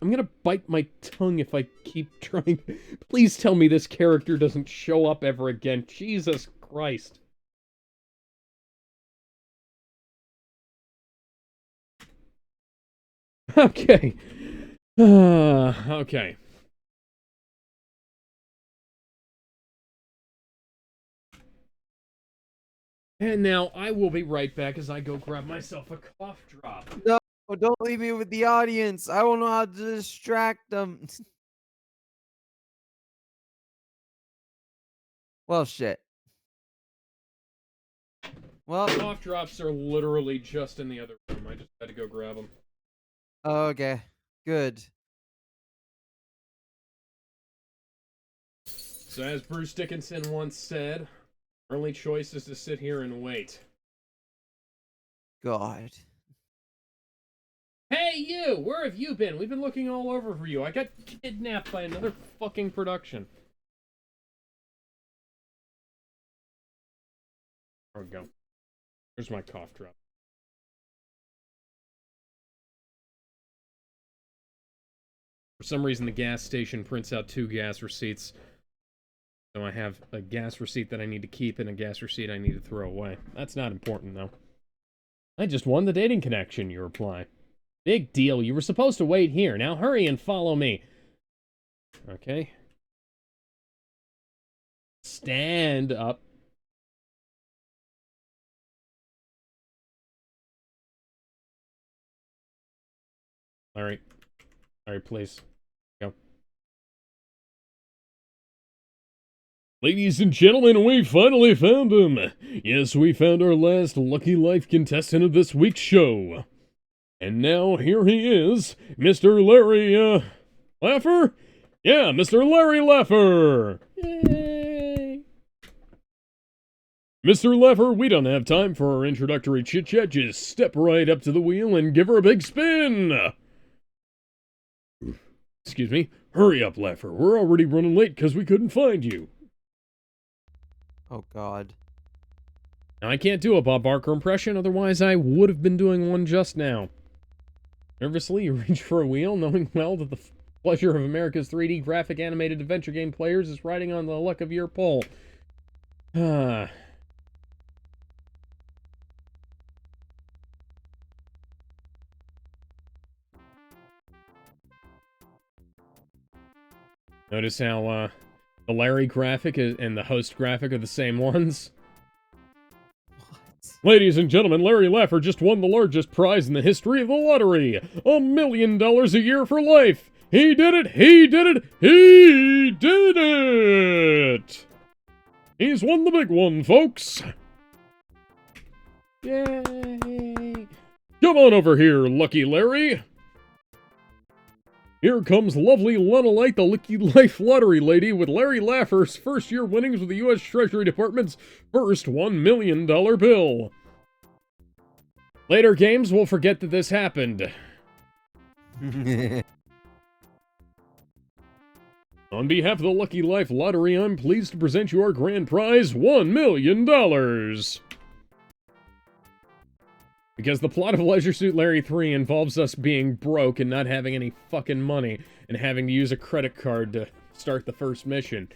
I'm gonna bite my tongue if I keep trying. Please tell me this character doesn't show up ever again. Jesus Christ. Okay. Okay. And now I will be right back as I go grab myself a cough drop. No, don't leave me with the audience. I don't know how to distract them. Well, shit. Well, Cough drops are literally just in the other room. I just had to go grab them. okay. Good. So as Bruce Dickinson once said, our only choice is to sit here and wait. God. Hey you! Where have you been? We've been looking all over for you. I got kidnapped by another fucking production. There we go. Here's my cough drop. For some reason, the gas station prints out 2 gas receipts. So I have a gas receipt that I need to keep and a gas receipt I need to throw away. That's not important, though. I just won the dating connection, you reply. Big deal. You were supposed to wait here. Now hurry and follow me. Okay. Stand up. Larry. Larry, please. Go. Ladies and gentlemen, we finally found him. Yes, we found our last Lucky Life contestant of this week's show. And now here he is, Mr. Larry, Laffer? Yeah, Mr. Larry Laffer! Yay! Mr. Laffer, we don't have time for our introductory chit-chat. Just step right up to the wheel and give her a big spin! Excuse me. Hurry up, Laffer. We're already running late because we couldn't find you. Oh, God. Now, I can't do a Bob Barker impression, otherwise I would have been doing one just now. Nervously, you reach for a wheel, knowing well that the pleasure of America's 3D graphic animated adventure game players is riding on the luck of your pole. Ah. Notice how, the Larry graphic and the host graphic are the same ones? What? Ladies and gentlemen, Larry Laffer just won the largest prize in the history of the lottery. $1 million a year for life. He did it! He did it! He did it! He's won the big one, folks. Yay! Come on over here, Lucky Larry. Here comes lovely Lena Light, the Lucky Life Lottery Lady, with Larry Laffer's first-year winnings with the U.S. Treasury Department's first $1 million bill. Later games will forget that this happened. On behalf of the Lucky Life Lottery, I'm pleased to present you our grand prize, $1 million. Because the plot of Leisure Suit Larry 3 involves us being broke and not having any fucking money, and having to use a credit card to start the first mission.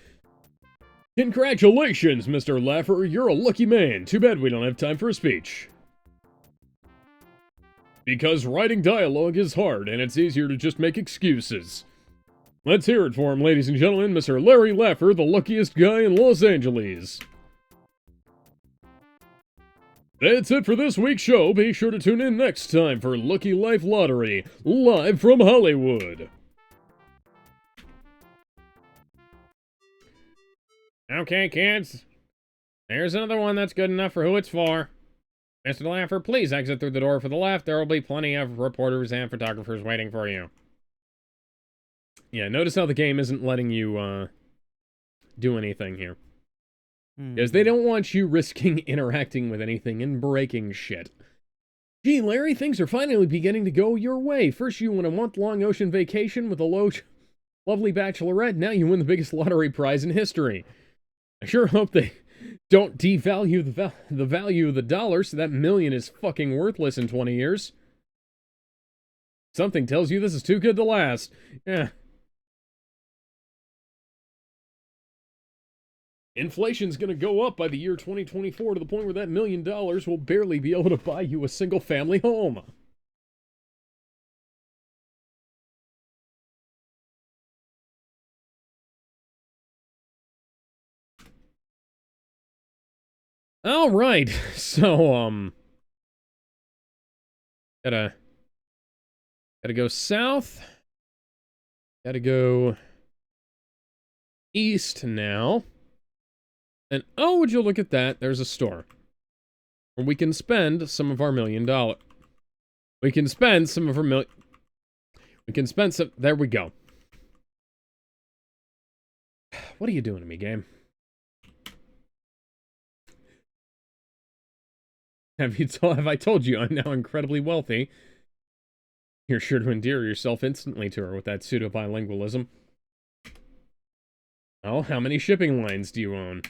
Congratulations, Mr. Laffer, you're a lucky man. Too bad we don't have time for a speech. Because writing dialogue is hard, and it's easier to just make excuses. Let's hear it for him, ladies and gentlemen, Mr. Larry Laffer, the luckiest guy in Los Angeles. That's it for this week's show. Be sure to tune in next time for Lucky Life Lottery, live from Hollywood. Okay, kids. There's another one that's good enough for who it's for. Mr. Laffer, please exit through the door for the left. There will be plenty of reporters and photographers waiting for you. Yeah, notice how the game isn't letting you, do anything here. Because they don't want you risking interacting with anything and breaking shit. Gee, Larry, things are finally beginning to go your way. First you win a month-long ocean vacation with a lovely bachelorette. Now you win the biggest lottery prize in history. I sure hope they don't devalue the value of the dollar so that million is fucking worthless in 20 years. Something tells you this is too good to last. Yeah. Inflation's gonna go up by the year 2024 to the point where that $1 million will barely be able to buy you a single-family home. Alright, so, gotta go south. Gotta go east now. And oh, would you look at that? There's a store where we can spend some of our $1,000,000. We can spend some of our We can spend some. There we go. What are you doing to me, game? Have I told you I'm now incredibly wealthy? You're sure to endear yourself instantly to her with that pseudo-bilingualism. Oh, how many shipping lines do you own?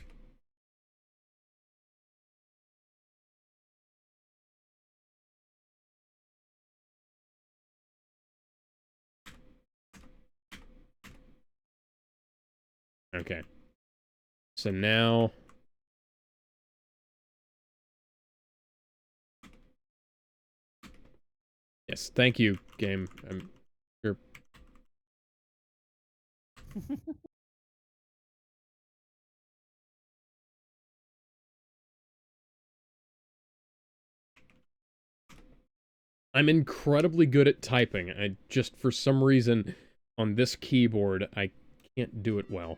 Okay. So now... Yes, thank you, game. You're... I'm incredibly good at typing. I just, for some reason, on this keyboard, I can't do it well.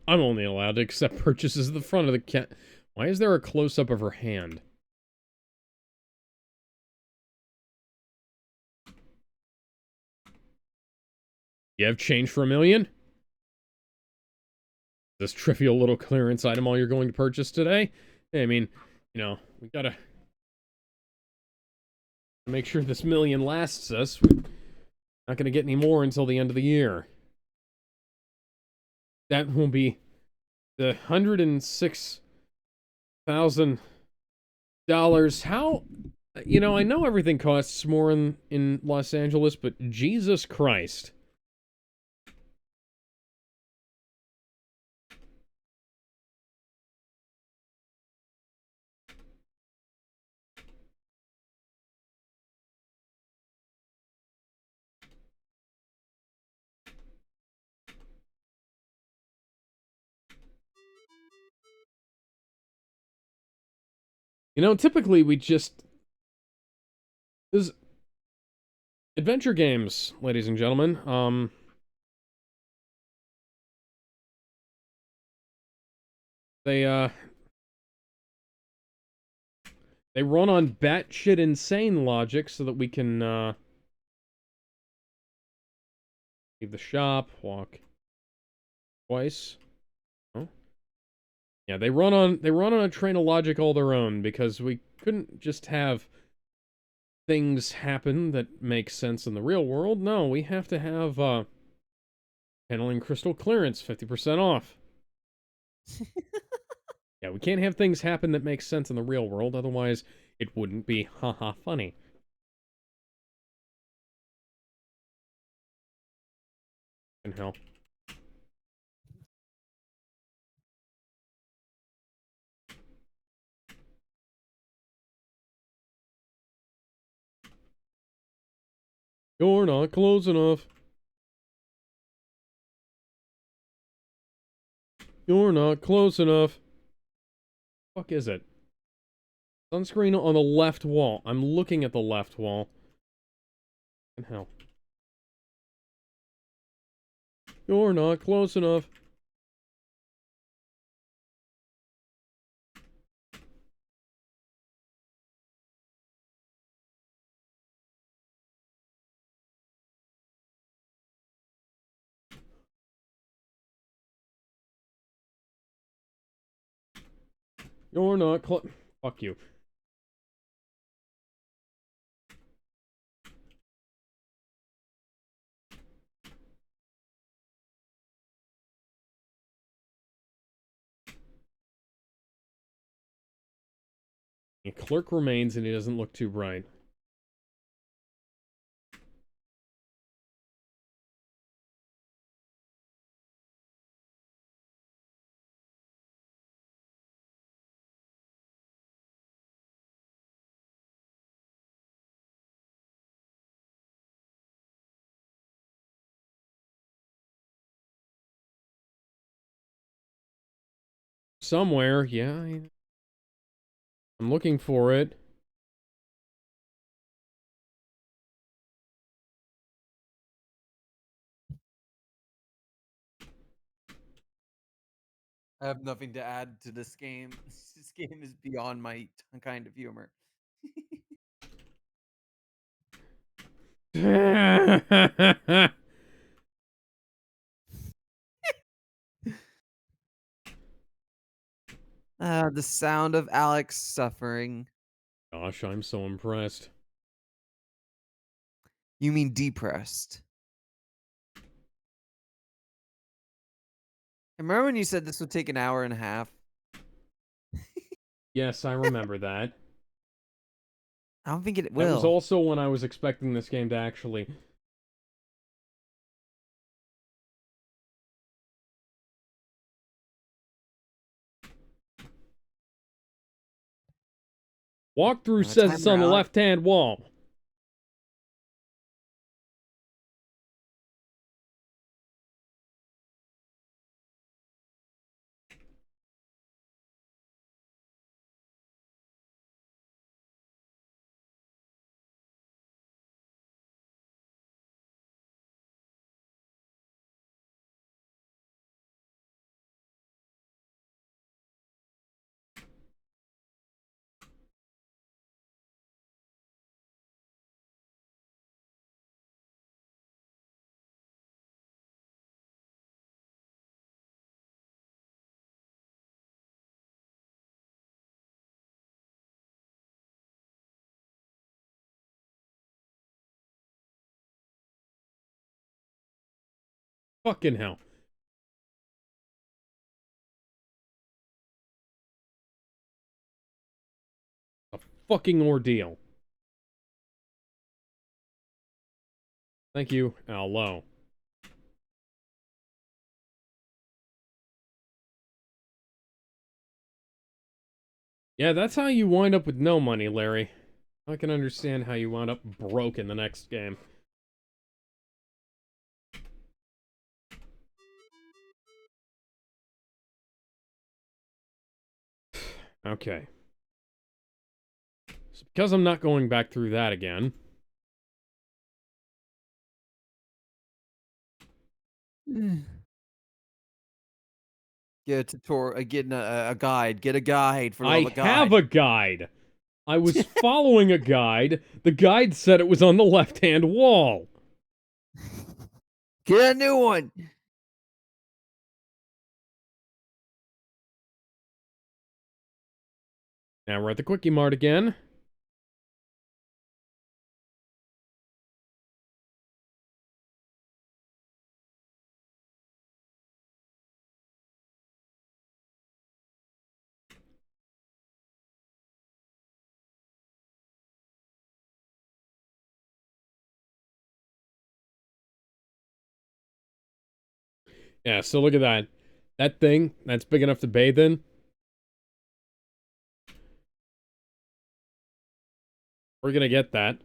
I'm only allowed to accept purchases at the front of the cat. Why is there a close-up of her hand? You have change for $1,000,000? This trivial little clearance item all you're going to purchase today? Hey, I mean, you know, we gotta make sure this $1,000,000 lasts us. We're not gonna get any more until the end of the year. That will be the $106,000. How... You know, I know everything costs more in Los Angeles, but Jesus Christ. You know, typically we just... There's adventure games, ladies and gentlemen. They they run on batshit insane logic so that we can, leave the shop, walk twice. Oh. Yeah, they run on a train of logic all their own, because we couldn't just have things happen that make sense in the real world. No, we have to have, handling crystal clearance, 50% off. Yeah, we can't have things happen that make sense in the real world, otherwise it wouldn't be haha funny. And hell. You're not close enough. You're not close enough. Fuck is it? Sunscreen on the left wall. I'm looking at the left wall. And hell. You're not close enough. You're not close. Fuck you. A clerk remains and he doesn't look too bright. Somewhere, yeah. I'm looking for it. I have nothing to add to this game. This game is beyond my kind of humor. The sound of Alex suffering. Gosh, I'm so impressed. You mean depressed? Remember when you said this would take an hour and a half? Yes, I remember that. I don't think it That was will. also when I was expecting this game to actually... Walkthrough says it's Timer, on the Alex. left-hand wall. Fucking hell. A fucking ordeal. Thank you, Allo. Yeah, that's how you wind up with no money, Larry. I can understand how you wound up broke in the next game. Okay. So because I'm not going back through that again... Get a tutorial, get a guide. Get a guide for the love I of have God. a guide! I was following a guide. The guide said it was on the left-hand wall. Get a new one. Now we're at the Quickie Mart again. Yeah, so look at that. That thing, that's big enough to bathe in. We're gonna get that.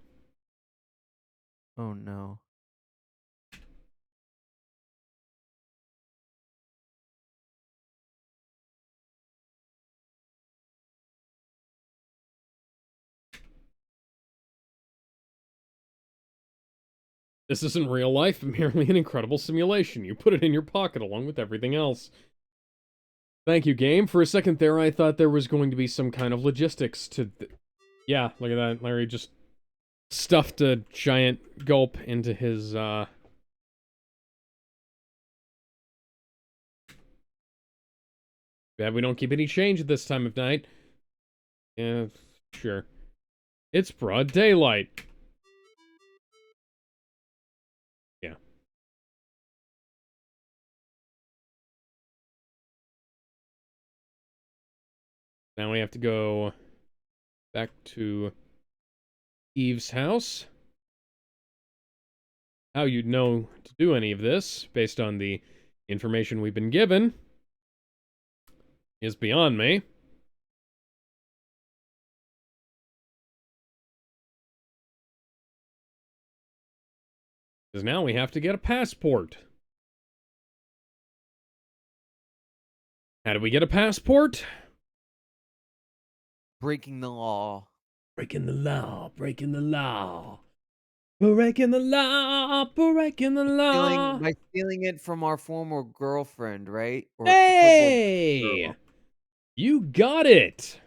Oh no. This isn't real life, merely an incredible simulation. You put it in your pocket along with everything else. Thank you, game. For a second there, I thought there was going to be some kind of logistics to... Yeah, look at that. Larry just stuffed a giant gulp into his, Yeah, we don't keep any change at this time of night. Yeah, sure. It's broad daylight. Yeah. Now we have to go back to Eve's house. How you'd know to do any of this, based on the information we've been given, is beyond me. Because now we have to get a passport. How do we get a passport? breaking the law. Breaking the law, breaking the law. Breaking the law, breaking the law. By stealing it from our former girlfriend, right? Or football Hey! girl. You got it!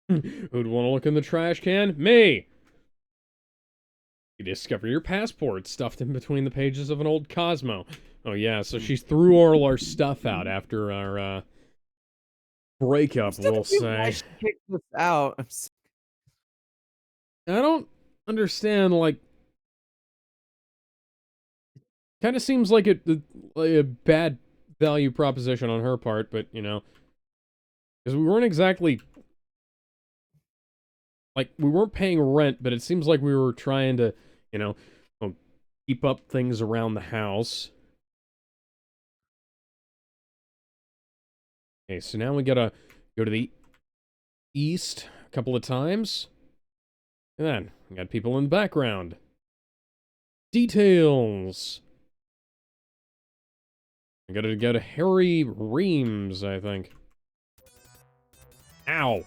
Who'd want to look in the trash can? Me! You discover your passport stuffed in between the pages of an old Cosmo. Oh yeah, so she threw all our stuff out after our, breakup, Still we'll confused why say. she kicked us out. I don't understand, like... Kind of seems like a bad value proposition on her part, but, you know... Because we weren't exactly... Like, we weren't paying rent, but it seems like we were trying to, you know, well, keep up things around the house. Okay, so now we gotta go to the east a couple of times. And then, we got people in the background. Details! I gotta go to Harry Reams, I think. Ow!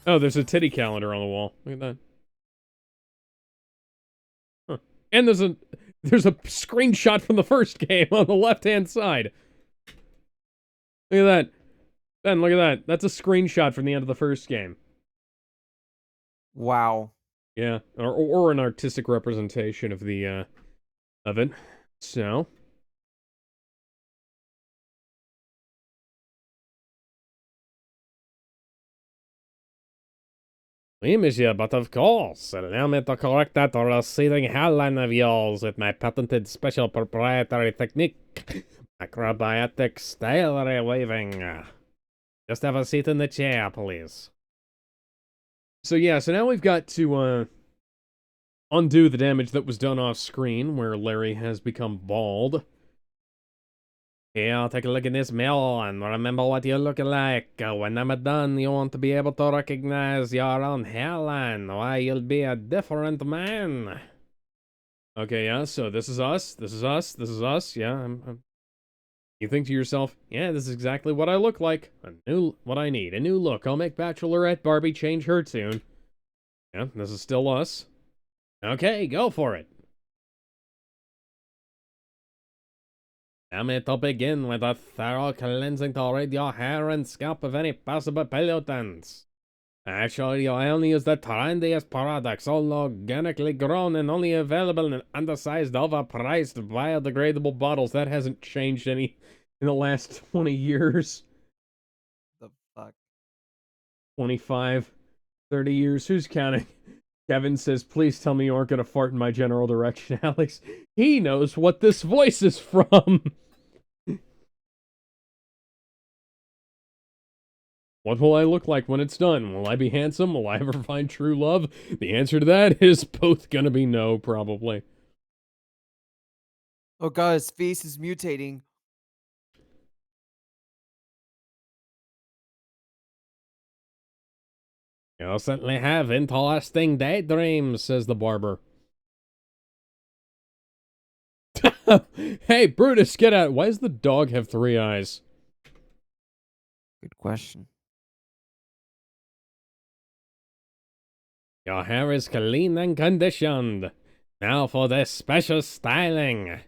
Oh, there's a titty calendar on the wall. Look at that. Huh. And there's a screenshot from the first game on the left-hand side. Look at that. Ben, look at that. That's a screenshot from the end of the first game. Wow. Yeah, or an artistic representation of the, of it. So... Oui, monsieur, but of course, allow me to correct that receding hairline of yours with my patented special proprietary technique. Acrobatic style waving. Just have a seat in the chair, please. So yeah, so now we've got to, undo the damage that was done off screen, where Larry has become bald. Here, take a look at this mirror and remember what you look like. When I'm done, you want to be able to recognize your own hairline. Why, you'll be a different man. Okay, yeah, so this is us, this is us, this is us, yeah, You think to yourself, yeah, this is exactly what I look like. What I need, a new look. I'll make Bachelorette Barbie change her tune. Yeah, this is still us. Okay, go for it. Allow me to begin with a thorough cleansing to rid your hair and scalp of any possible pollutants. Actually, I only use the trendiest products, all organically grown and only available in undersized, overpriced, biodegradable bottles. That hasn't changed any in the last 20 years. The fuck? 25, 30 years, who's counting? Kevin says, please tell me you aren't gonna fart in my general direction, Alex. He knows what this voice is from. What will I look like when it's done? Will I be handsome? Will I ever find true love? The answer to that is both gonna be no, probably. Oh god, his face is mutating. You'll certainly have interesting daydreams, says the barber. Hey, Brutus, get out. Why does the dog have 3 eyes? Good question. Your hair is clean and conditioned. Now for this special styling.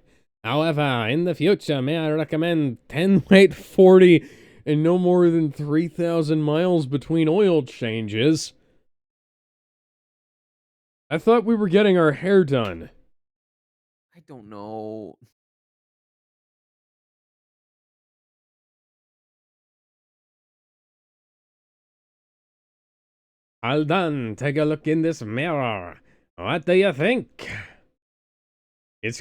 However, in the future, may I recommend 10 weight 40 and no more than 3,000 miles between oil changes. I thought we were getting our hair done. I don't know. All done. Take a look in this mirror. What do you think? It's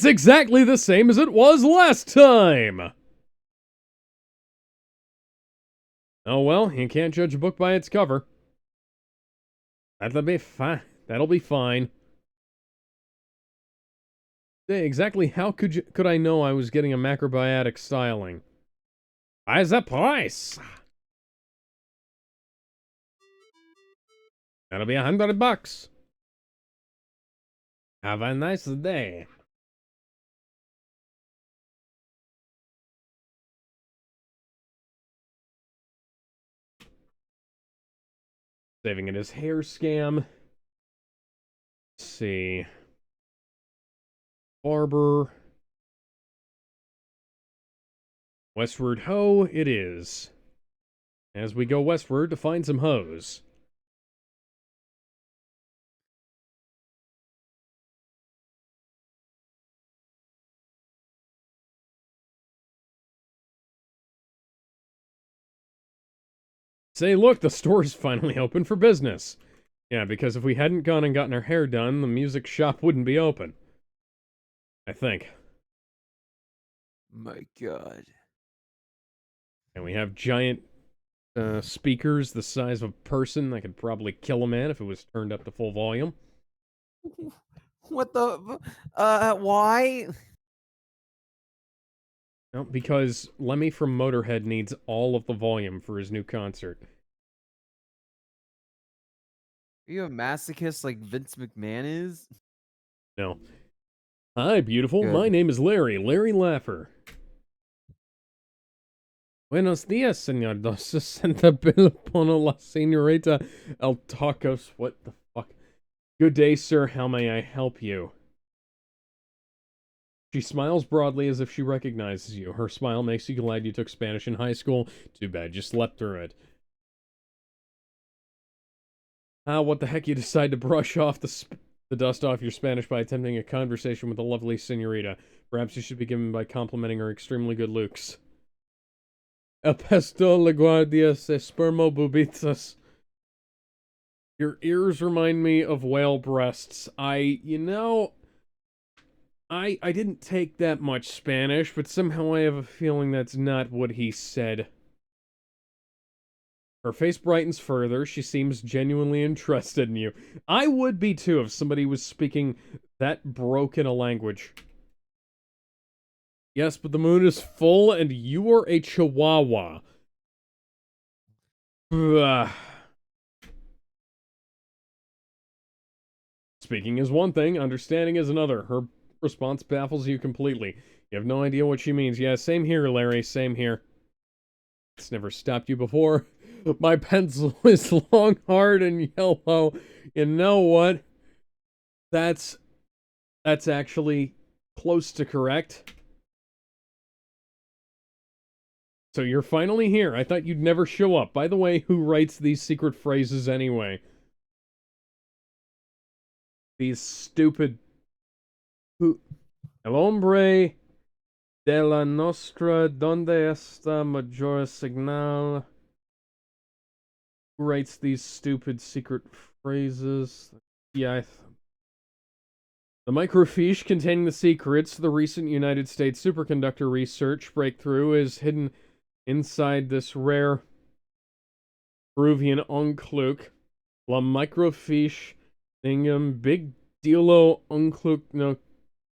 exactly the same as it was last time! Oh well, you can't judge a book by its cover. That'll be fine. That'll be fine. Hey, exactly how could I know I was getting a macrobiotic styling? By the price! That'll be $100. Have a nice day. Saving it as hair scam. Let's see. Barber. Westward ho, it is. As we go westward to find some hoes. Say, look, the store's finally open for business. Yeah, because if we hadn't gone and gotten our hair done, the music shop wouldn't be open. I think. My God. And we have giant speakers the size of a person that could probably kill a man if it was turned up to full volume. What the? Why? No, because Lemmy from Motorhead needs all of the volume for his new concert. Are you a masochist like Vince McMahon is? No. Hi, beautiful. Good. My name is Larry. Larry Laffer. Buenos dias, señor. 260 bill pono la señorita El Tacos. What the fuck? Good day, sir. How may I help you? She smiles broadly as if she recognizes you. Her smile makes you glad you took Spanish in high school. Too bad you slept through it. Ah, what the heck? You decide to brush off the dust off your Spanish by attempting a conversation with the lovely señorita. Perhaps you should be given by complimenting her extremely good looks. El pesto le guardias espermo bubitas. Your ears remind me of whale breasts. I didn't take that much Spanish, but somehow I have a feeling that's not what he said. Her face brightens further. She seems genuinely interested in you. I would be too if somebody was speaking that broken a language. Yes, but the moon is full and you are a chihuahua. Ugh. Speaking is one thing, understanding is another. Her response baffles you completely. You have no idea what she means. Yeah, same here, Larry, same here. It's never stopped you before. My pencil is long, hard, and yellow. You know what? That's actually close to correct. So you're finally here. I thought you'd never show up. By the way, who writes these secret phrases anyway? These stupid... Who... El hombre de la nostra donde está mayor signal... Who writes these stupid secret phrases? Yeah, the microfiche containing the secrets to the recent United States superconductor research breakthrough is hidden inside this rare Peruvian uncluk. La microfiche ningum big dealo uncluk no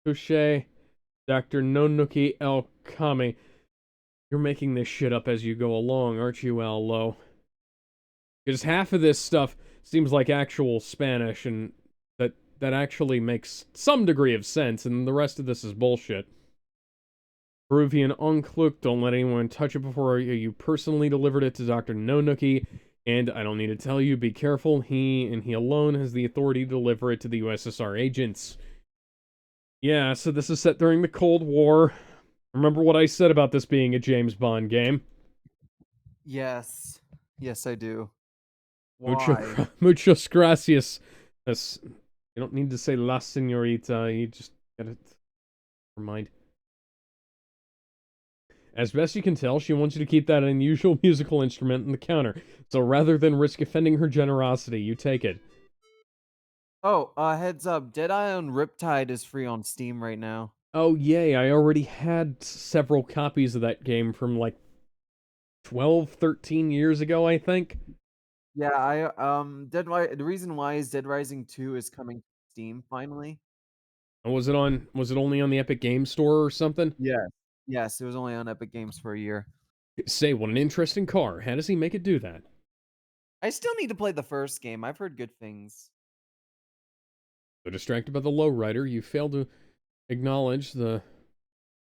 couche Dr. Nonuki El Kami. You're making this shit up as you go along, aren't you, Allo? Because half of this stuff seems like actual Spanish, and that actually makes some degree of sense, and the rest of this is bullshit. Peruvian uncloak, don't let anyone touch it before you personally delivered it to Dr. Nonuki, and I don't need to tell you, be careful, he and he alone has the authority to deliver it to the USSR agents. Yeah, so this is set during the Cold War. Remember what I said about this being a James Bond game? Yes. Yes, I do. Mucho, Why? muchos gracias. You don't need to say la señorita, you just gotta... Never mind. As best you can tell, she wants you to keep that unusual musical instrument in the counter. So rather than risk offending her generosity, you take it. Oh, heads up. Deadeye on Riptide is free on Steam right now. Oh, yay, I already had several copies of that game from like 12, 13 years ago, I think. Yeah, the reason why is Dead Rising 2 is coming to Steam finally. Was it only on the Epic Game Store or something? Yeah. Yes, it was only on Epic Games for a year. Say, what an interesting car. How does he make it do that? I still need to play the first game. I've heard good things. So distracted by the lowrider, you fail to acknowledge the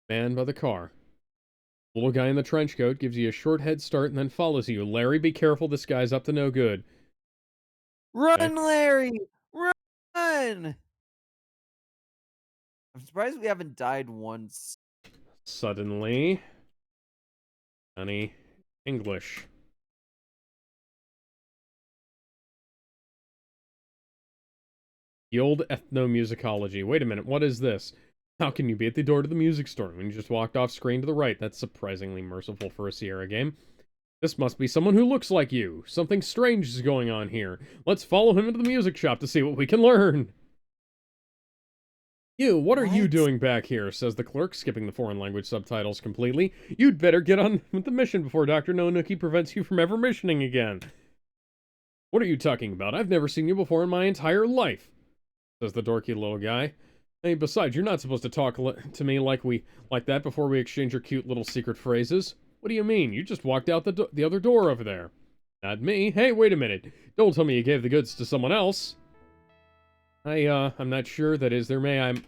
man by the car. The little guy in the trench coat gives you a short head start and then follows you. Larry, be careful, this guy's up to no good. Okay. Run, Larry! Run! I'm surprised we haven't died once. Suddenly, Johnny English. The old ethnomusicology. Wait a minute, what is this? How can you be at the door to the music store when you just walked off screen to the right? That's surprisingly merciful for a Sierra game. This must be someone who looks like you. Something strange is going on here. Let's follow him into the music shop to see what we can learn. You, what are you doing back here? Says the clerk, skipping the foreign language subtitles completely. You'd better get on with the mission before Dr. Nonuki prevents you from ever missioning again. What are you talking about? I've never seen you before in my entire life, says the dorky little guy. Hey, besides, you're not supposed to talk to me like that before we exchange your cute little secret phrases. What do you mean? You just walked out the other door over there. Not me. Hey, wait a minute. Don't tell me you gave the goods to someone else. I'm not sure. That is, I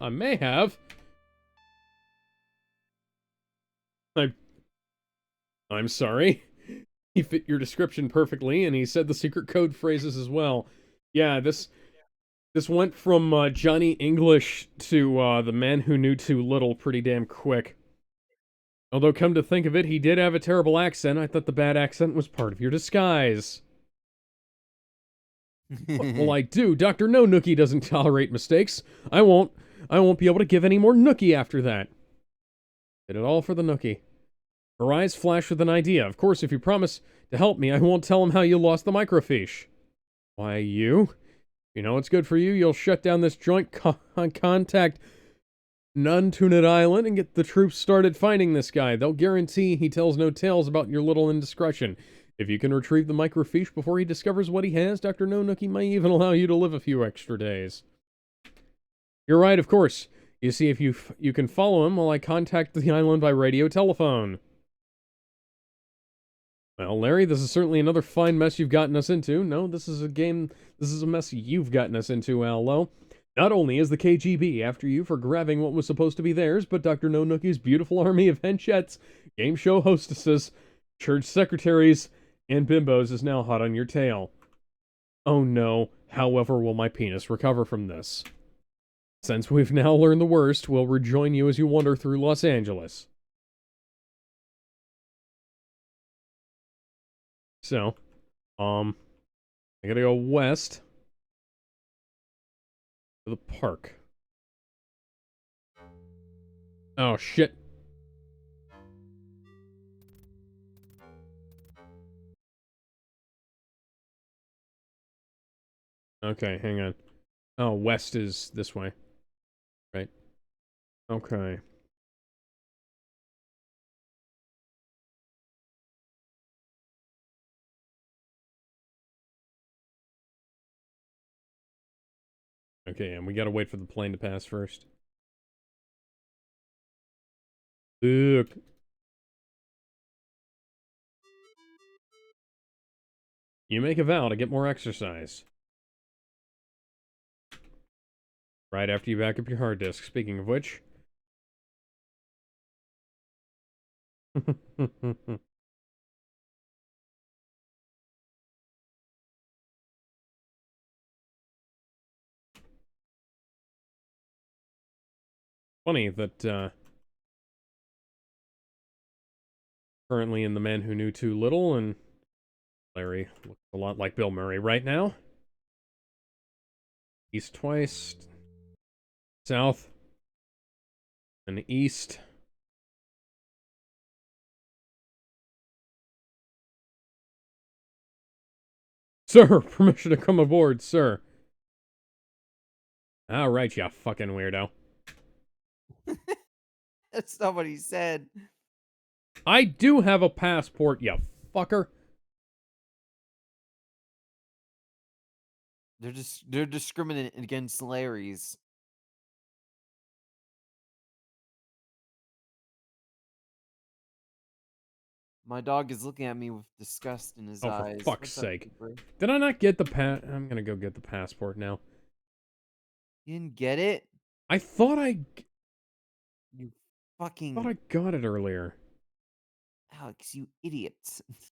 may have. I'm sorry. He fit your description perfectly, and he said the secret code phrases as well. Yeah, this went from Johnny English to the man who knew too little pretty damn quick. Although, come to think of it, he did have a terrible accent. I thought the bad accent was part of your disguise. What will I do? Dr. No Nookie doesn't tolerate mistakes. I won't be able to give any more Nookie after that. Did it all for the Nookie. Her eyes flash with an idea. Of course, if you promise to help me, I won't tell him how you lost the microfiche. Why, you? You know it's good for you. You'll shut down this joint contact Nuntunut Island and get the troops started finding this guy. They'll guarantee he tells no tales about your little indiscretion. If you can retrieve the microfiche before he discovers what he has, Dr. No Nookie may even allow you to live a few extra days. You're right, of course. You see, if you can follow him while I contact the island by radio telephone. Well, Larry, this is certainly another fine mess you've gotten us into. No, this is a mess you've gotten us into, Allo. Not only is the KGB after you for grabbing what was supposed to be theirs, but Dr. No Nookie's beautiful army of henchettes, game show hostesses, church secretaries, and bimbos is now hot on your tail. Oh no, however will my penis recover from this? Since we've now learned the worst, we'll rejoin you as you wander through Los Angeles. So, I gotta go west to the park. Oh, shit. Okay, hang on. Oh, west is this way. Right. Okay. Okay, and we gotta wait for the plane to pass first. Look. You make a vow to get more exercise. Right after you back up your hard disk. Speaking of which. Funny that, currently in The Man Who Knew Too Little, and Larry looks a lot like Bill Murray right now. East twice. South. And east. Sir, permission to come aboard, sir. Alright, you fucking weirdo. That's not what he said. I do have a passport, you fucker. They're discriminating against Larrys. My dog is looking at me with disgust in his Oh, for eyes. fuck's What's up, sake. Cooper? Did I not get the I'm gonna go get the passport now. You didn't get it? I thought I You thought fucking I got it earlier. Alex, you idiot.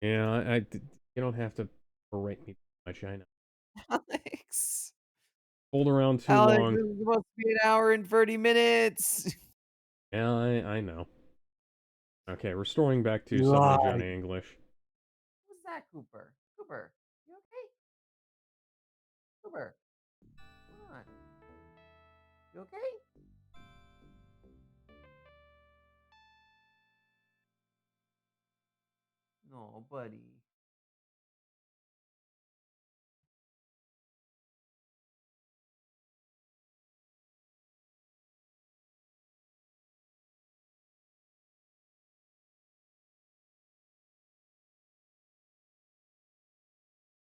Yeah, you don't have to berate me too much, I know. Alex. Hold around too Alex, long. this is supposed to be an hour and 30 minutes. Yeah, I know. Okay, restoring back to suddenly God. Johnny English. What's that, Cooper? Cooper, you okay? Cooper, come on. You okay? No, buddy.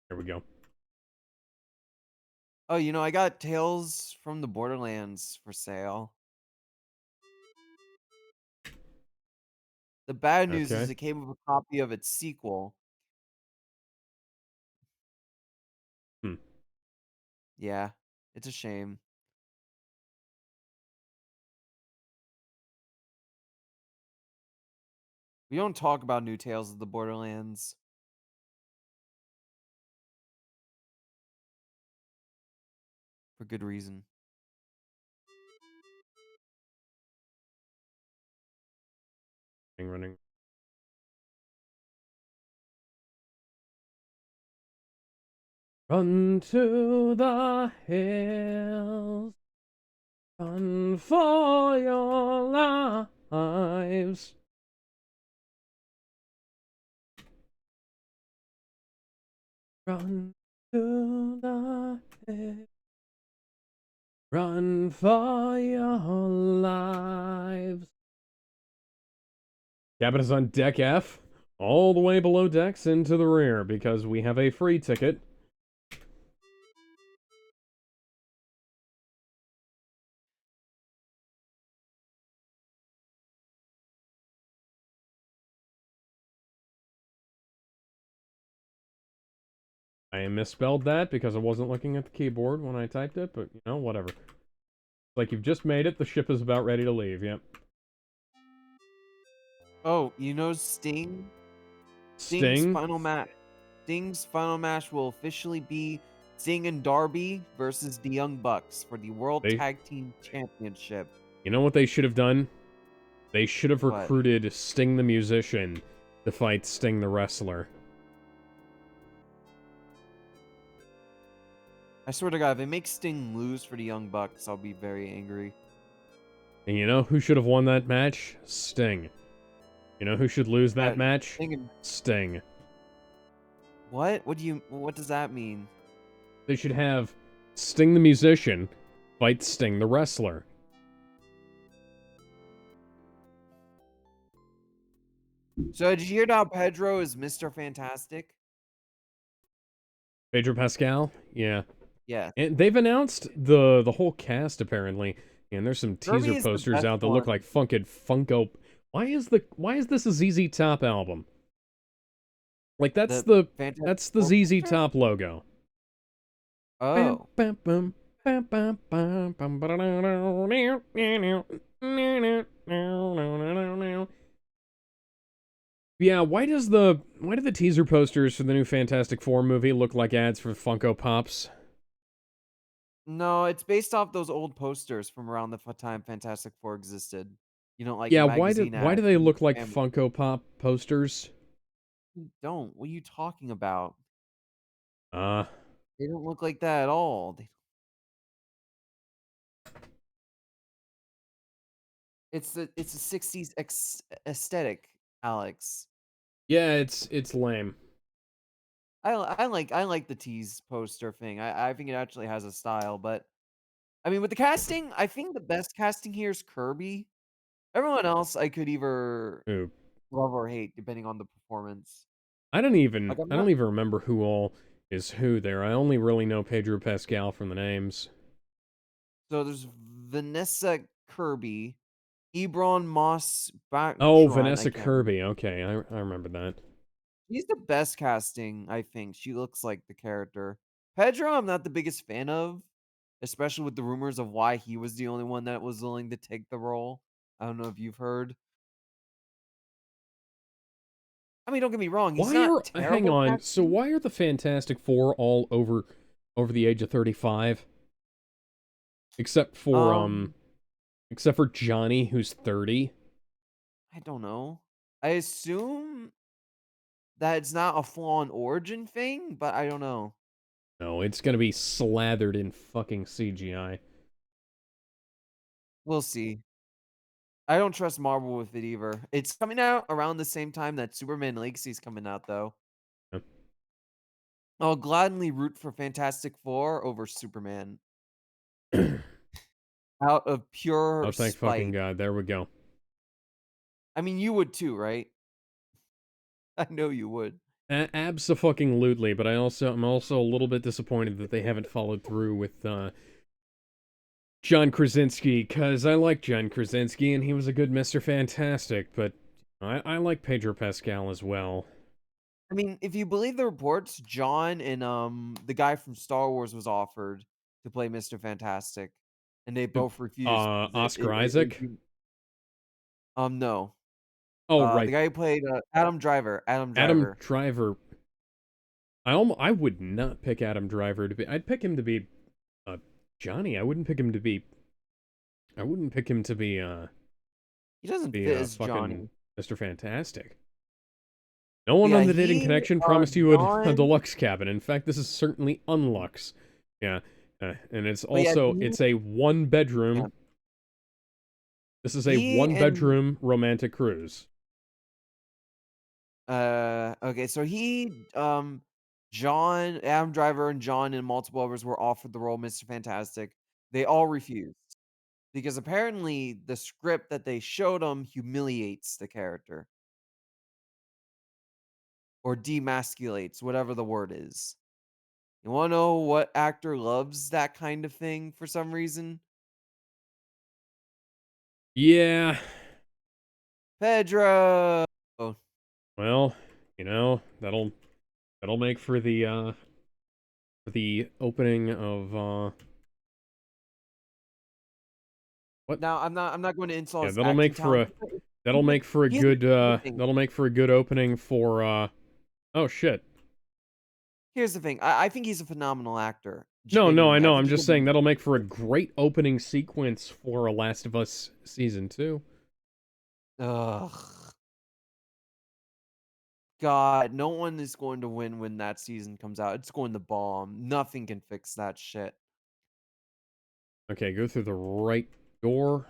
Here we go. Oh, I got Tales from the Borderlands for sale. The bad news is Okay. it came with a copy of its sequel. Hmm. Yeah, it's a shame. We don't talk about new Tales of the Borderlands for good reason. Running. Run to the hills. Run for your lives. Run to the hills. Run for your lives. Cabin is on deck F, all the way below decks into the rear, because we have a free ticket. I misspelled that because I wasn't looking at the keyboard when I typed it, but, whatever. Like, you've just made it, the ship is about ready to leave, yep. Oh, Sting? Sting? Sting's final match will officially be Sting and Darby versus the Young Bucks for the World They, Tag Team Championship. you know what they should have done? They should have What? recruited Sting the musician to fight Sting the wrestler. I swear to God, if they make Sting lose for the Young Bucks, I'll be very angry. And you know who should have won that match? Sting. You know who should lose that match? Sting and Sting. what? What does that mean? They should have Sting the musician fight Sting the wrestler. So did you hear that Pedro is Mr. Fantastic? Pedro Pascal? Yeah. Yeah. And they've announced the whole cast apparently. And there's some Kirby teaser is the posters best out that look one. like Funko. Why is this a ZZ Top album? Like that's The the Fantastic Four ZZ poster? Top logo. Bam, Oh. bam, bam, bam, bam, bam, bam, yeah, why do the teaser posters for the new Fantastic Four movie look like ads for Funko Pops? No, it's based off those old posters from around the time Fantastic Four existed. Like Yeah, magazine why do ads. they And look like family. Funko Pop posters? Don't. What are you talking about? Uh, They don't look like that at all. It's a 60s aesthetic, Alex. yeah, it's lame. I like the tease poster thing. I think it actually has a style, but I mean with the casting, I think the best casting here is Kirby. Everyone else I could either Ooh. love or hate depending on the performance. Like I'm I not don't even remember who all is who there. I only really know Pedro Pascal from the names. so there's Vanessa Kirby, Ebron Moss Oh, Bactron, I Vanessa can't remember. Kirby. Okay, I remember that. She's the best casting, I think. She looks like the character. Pedro, I'm not the biggest fan of. especially with the rumors of why he was the only one that was willing to take the role. I don't know if you've heard. I mean, don't get me wrong, he's Why not are hang terrible on, so casting. why are the Fantastic Four all over the age of 35? Except for Um, except for Johnny, who's 30. I don't know. I assume that it's not a full-on origin thing, but I don't know. No, it's gonna be slathered in fucking CGI. We'll see. I don't trust Marvel with it either. It's coming out around the same time that Superman Legacy's coming out, though. I'll gladly root for Fantastic Four over Superman out of pure Oh, thank fucking spite. God. There we go. I mean, you would too, right? I know you would. Abso-fucking-lutely, but I'm also a little bit disappointed that they haven't followed through with John Krasinski, because I like John Krasinski and he was a good Mr. Fantastic, but I like Pedro Pascal as well. I mean, if you believe the reports, John and the guy from Star Wars was offered to play Mr. Fantastic, and they both refused because Oscar Isaac? no. Oh, The right. guy who played Adam Driver. Adam Adam Driver. Driver. I would not pick Adam Driver to be. I'd pick him to be Johnny. I wouldn't pick him to be. I wouldn't pick him to He doesn't be fit as fucking Johnny. Mr. Fantastic. No one Yeah, on the Dating Connection promised you a John. deluxe cabin. In fact, this is certainly unlux. Yeah, and it's But yeah, also it's a one yeah, bedroom. This is a he one and bedroom romantic cruise. okay, so John, Adam Driver, and John and multiple others were offered the role of Mr. Fantastic. They all refused because apparently the script that they showed him humiliates the character or demasculates, whatever the word is. You want to know what actor loves that kind of thing for some reason? Yeah, Pedro. well, that'll make for the opening of what? Now I'm not going to insult Yeah, his acting talent. that'll make for a Here's good the thing. that'll make for a good opening for oh shit. Here's the thing. I think he's a phenomenal actor. No, I Genuinely, I know. think I'm he just can be. saying that'll make for a great opening sequence for a Last of Us season 2. Ugh. God, no one is going to win when that season comes out. It's going to bomb. Nothing can fix that shit. Okay, go through the right door.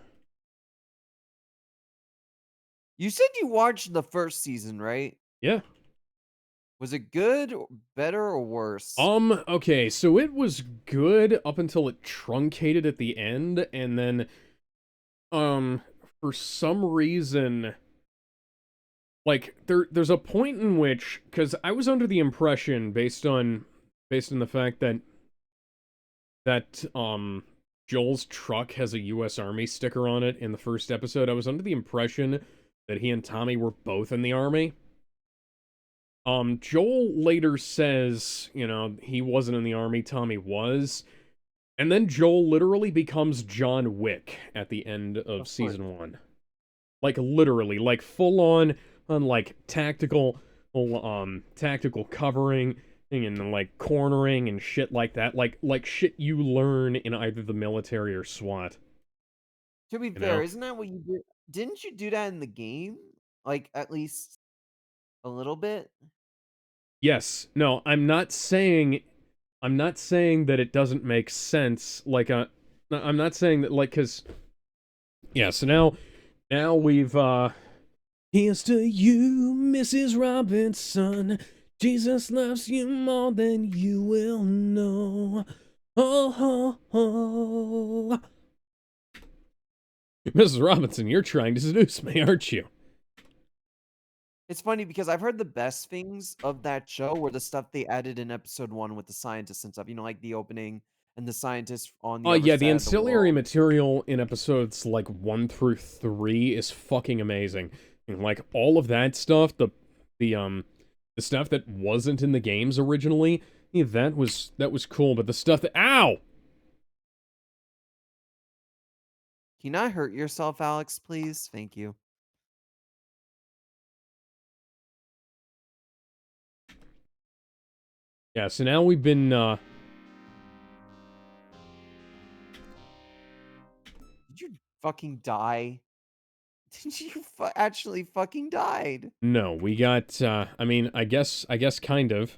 You said you watched the first season, right? Yeah. Was it good, better, or worse? Okay, so it was good up until it truncated at the end, and then, for some reason, like, there's a point in which, because I was under the impression, based on the fact that Joel's truck has a U.S. Army sticker on it in the first episode, I was under the impression that he and Tommy were both in the Army. Joel later says, he wasn't in the Army, Tommy was. And then Joel literally becomes John Wick at the end of Of course. season 1. Like, literally, like, full on, like, tactical covering, and, like, cornering and shit like that. Like shit you learn in either the military or SWAT, To be you fair, know? isn't that what you did? Didn't you do that in the game? Like, at least a little bit? Yes. No, I'm not saying that it doesn't make sense. Like, I'm not saying that, like, because, yeah, so now we've, here's to you, Mrs. Robinson. Jesus loves you more than you will know. Oh, ho, ho. Mrs. Robinson, you're trying to seduce me, aren't you? It's funny because I've heard the best things of that show were the stuff they added in episode 1 with the scientists and stuff, like the opening and the scientists on the other Yeah, the side of the ancillary world. material in episodes, like, 1 through 3 is fucking amazing. And, like, all of that stuff, the stuff that wasn't in the games originally, yeah, that was cool, but the stuff that— Ow! Can you not hurt yourself, Alex, please? Thank you. Yeah, so now we've been, Did you fucking die? Did you actually fucking died? no, we got, I mean, I guess kind of.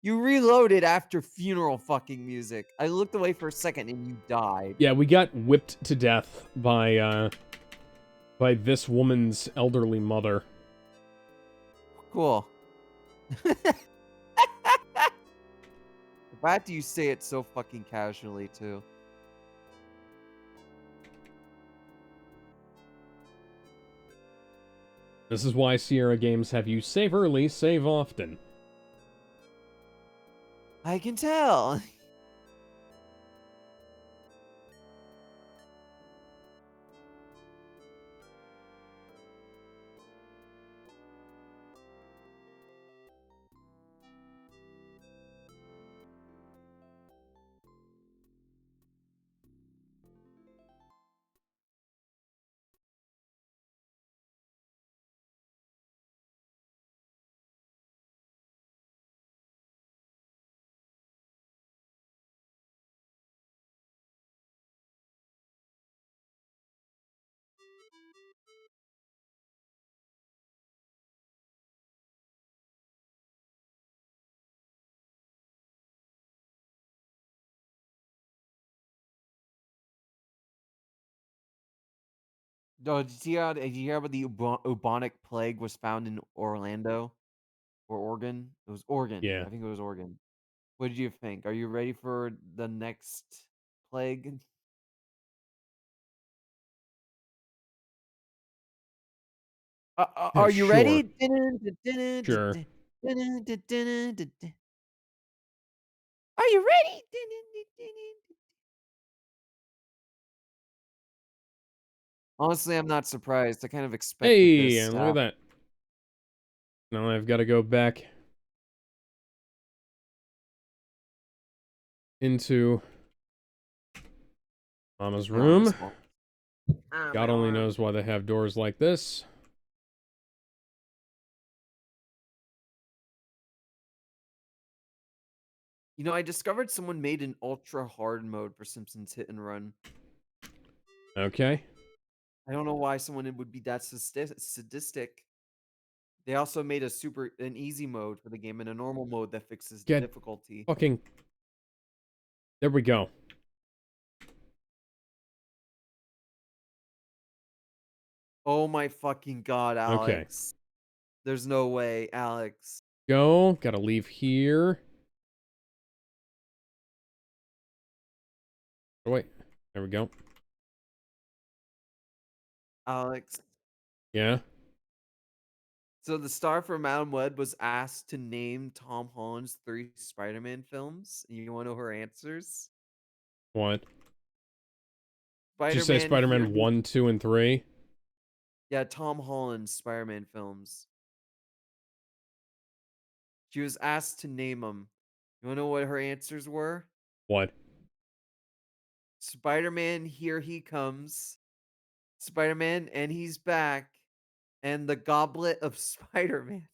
You reloaded after funeral fucking music. I looked away for a second and you died. Yeah, we got whipped to death by this woman's elderly mother. Cool. The fact you say it so fucking casually, too. This is why Sierra games have you save early, save often. I can tell. Oh, did you hear about the bubonic plague was found in Orlando? Or Oregon? It was Oregon. Yeah. I think it was Oregon. What did you think? Are you ready for the next plague? Are you Sure. ready? Sure. Are you ready? Honestly, I'm not surprised. I kind of expected Hey, this and to look at happen. that. Now I've got to go back into Mama's Ow, my room. small. Ah, my God only arm. knows why they have doors like this. You know, I discovered someone made an ultra hard mode for Simpsons Hit and Run. Okay. I don't know why someone would be that sadistic. They also made an easy mode for the game and a normal mode that fixes the Get difficulty. fucking... There we go. Oh my fucking god, Okay. Alex. There's no way, Alex. Go. Gotta leave here. Oh, wait. There we go. Alex. Yeah. So the star from Madam Web was asked to name Tom Holland's 3 Spider-Man films. You want to know her answers? What? Did you say Spider-Man Here Spider-Man He 1, 2, and 3? Yeah, Tom Holland's Spider-Man films. She was asked to name them. You want to know what her answers were? What? Spider-Man Here He Comes, Spider-Man and He's Back, and The Goblet of Spider-Man.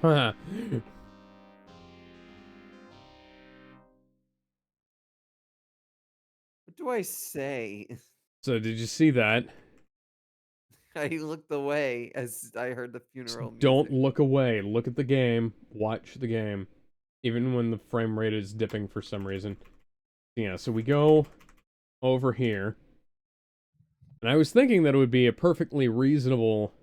Haha. What do I say? So, did you see that? I looked away as I heard the Just funeral don't music. look away. Look at the game. Watch the game. Even when the frame rate is dipping for some reason. Yeah, so we go over here. And I was thinking that it would be a perfectly reasonable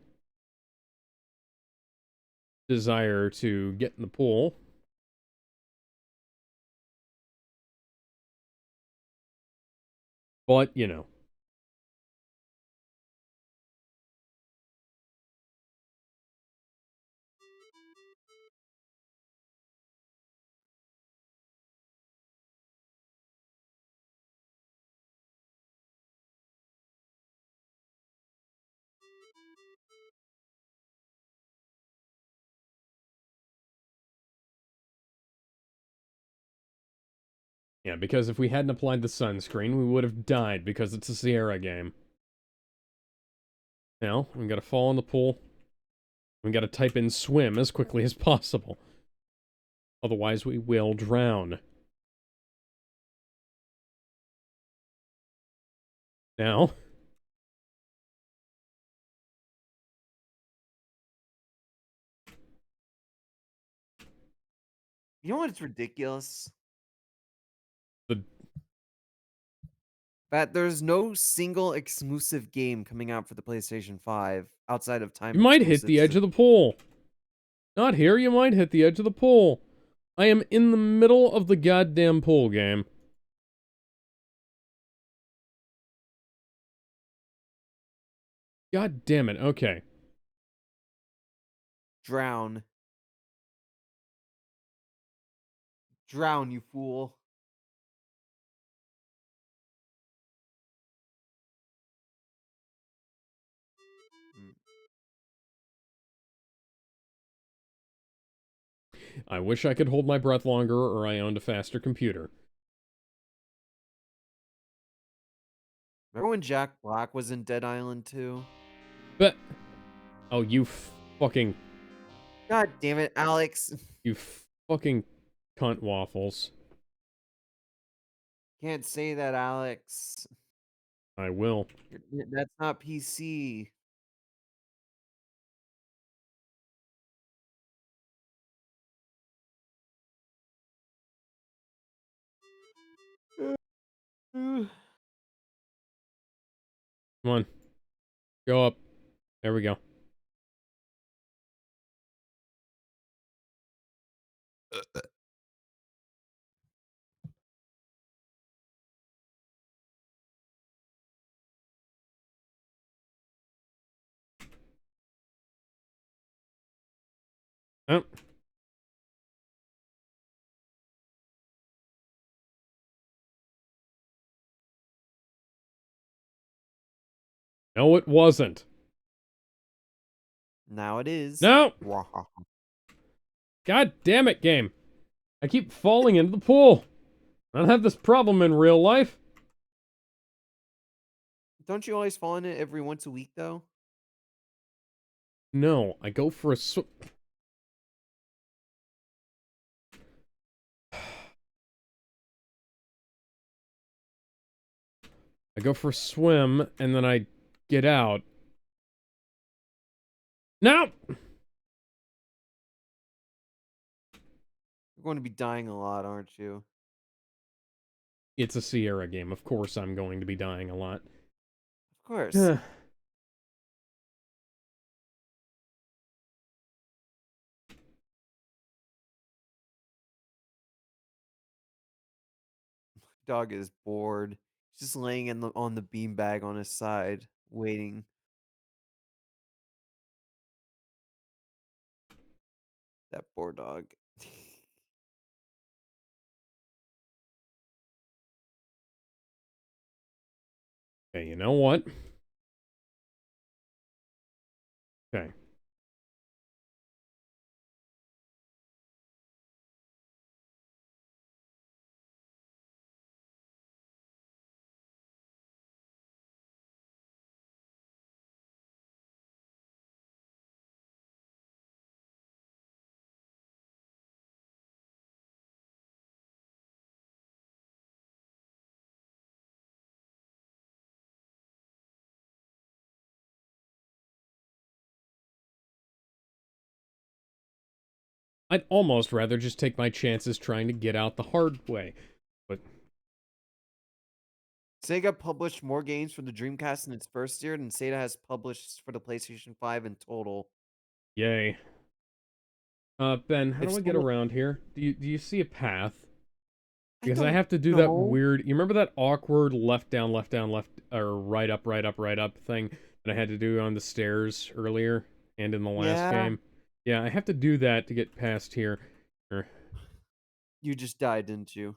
desire to get in the pool. But, you know. Yeah, because if we hadn't applied the sunscreen, we would have died because it's a Sierra game. Now, we gotta fall in the pool. We gotta type in swim as quickly as possible. Otherwise, we will drown. Now, You know what's ridiculous? the That there's no single exclusive game coming out for the PlayStation 5 outside of time you might hit the exclusives. edge of the pool. Not here, you might hit the edge of the pool. I am in the middle of the goddamn pool game. God damn it, okay. Drown. Drown, you fool. Mm. I wish I could hold my breath longer or I owned a faster computer. Remember when Jack Black was in Dead Island 2? But... Oh, you fucking... God damn it, Alex. You fucking cunt waffles. Can't say that, Alex. I will. That's not PC. Come on. Go up. There we go. Oh. No, it wasn't. Now it is. No! God damn it, game. I keep falling into the pool. I don't have this problem in real life. Don't you always fall in it every once a week, though? No, I go for a I go for a swim, and then I get out. No! You're going to be dying a lot, aren't you? It's a Sierra game. Of course I'm going to be dying a lot. Of course. Dog is bored. He's just laying on the beanbag on his side, waiting. That poor dog. Okay, you know what? Okay. I'd almost rather just take my chances trying to get out the hard way. But Sega published more games for the Dreamcast in its first year than Sega has published for the PlayStation 5 in total. yay. Ben, how They've do I get sold. around here? Do you see a path? I Because I don't have to do that know. weird... You remember that awkward left down, or right up, right up, right up thing that I had to do on the stairs earlier and in the last Yeah, game? Yeah, I have to do that to get past here. Or, you just died, didn't you?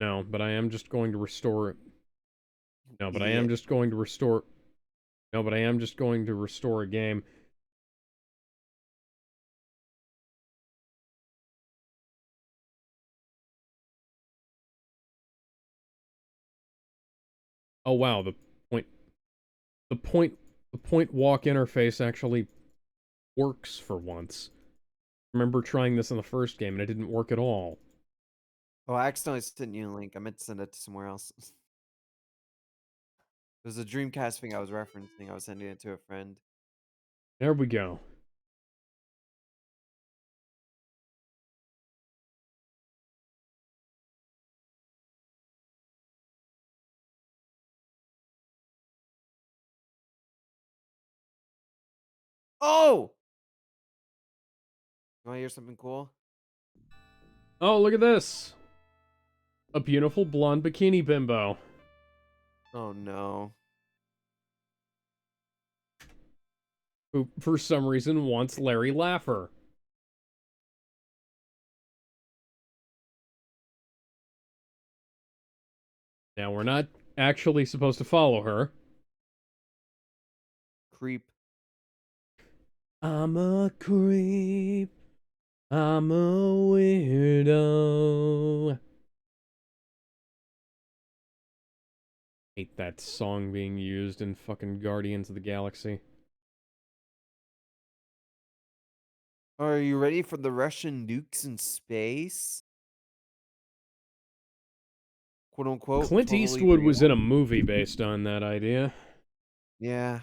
no, but I am just going to restore... No, but I am Idiot. just going to restore... No, but I am just going to restore a game. Oh wow, point, the point, the point walk interface actually works for once. Remember trying this in the first game and it didn't work at all. Oh, I accidentally sent you a link. I meant to send it to somewhere else. It was a Dreamcast thing I was referencing. I was sending it to a friend. There we go. Oh! You want to hear something cool? Oh, look at this! A beautiful blonde bikini bimbo. Oh no. Who, for some reason, wants Larry Laffer. Now, we're not actually supposed to follow her. Creep. I'm a creep. I'm a weirdo. Hate that song being used in fucking Guardians of the Galaxy. Are you ready for the Russian nukes in space? Quote unquote, Clint totally Eastwood was real. in a movie based on that idea. Yeah.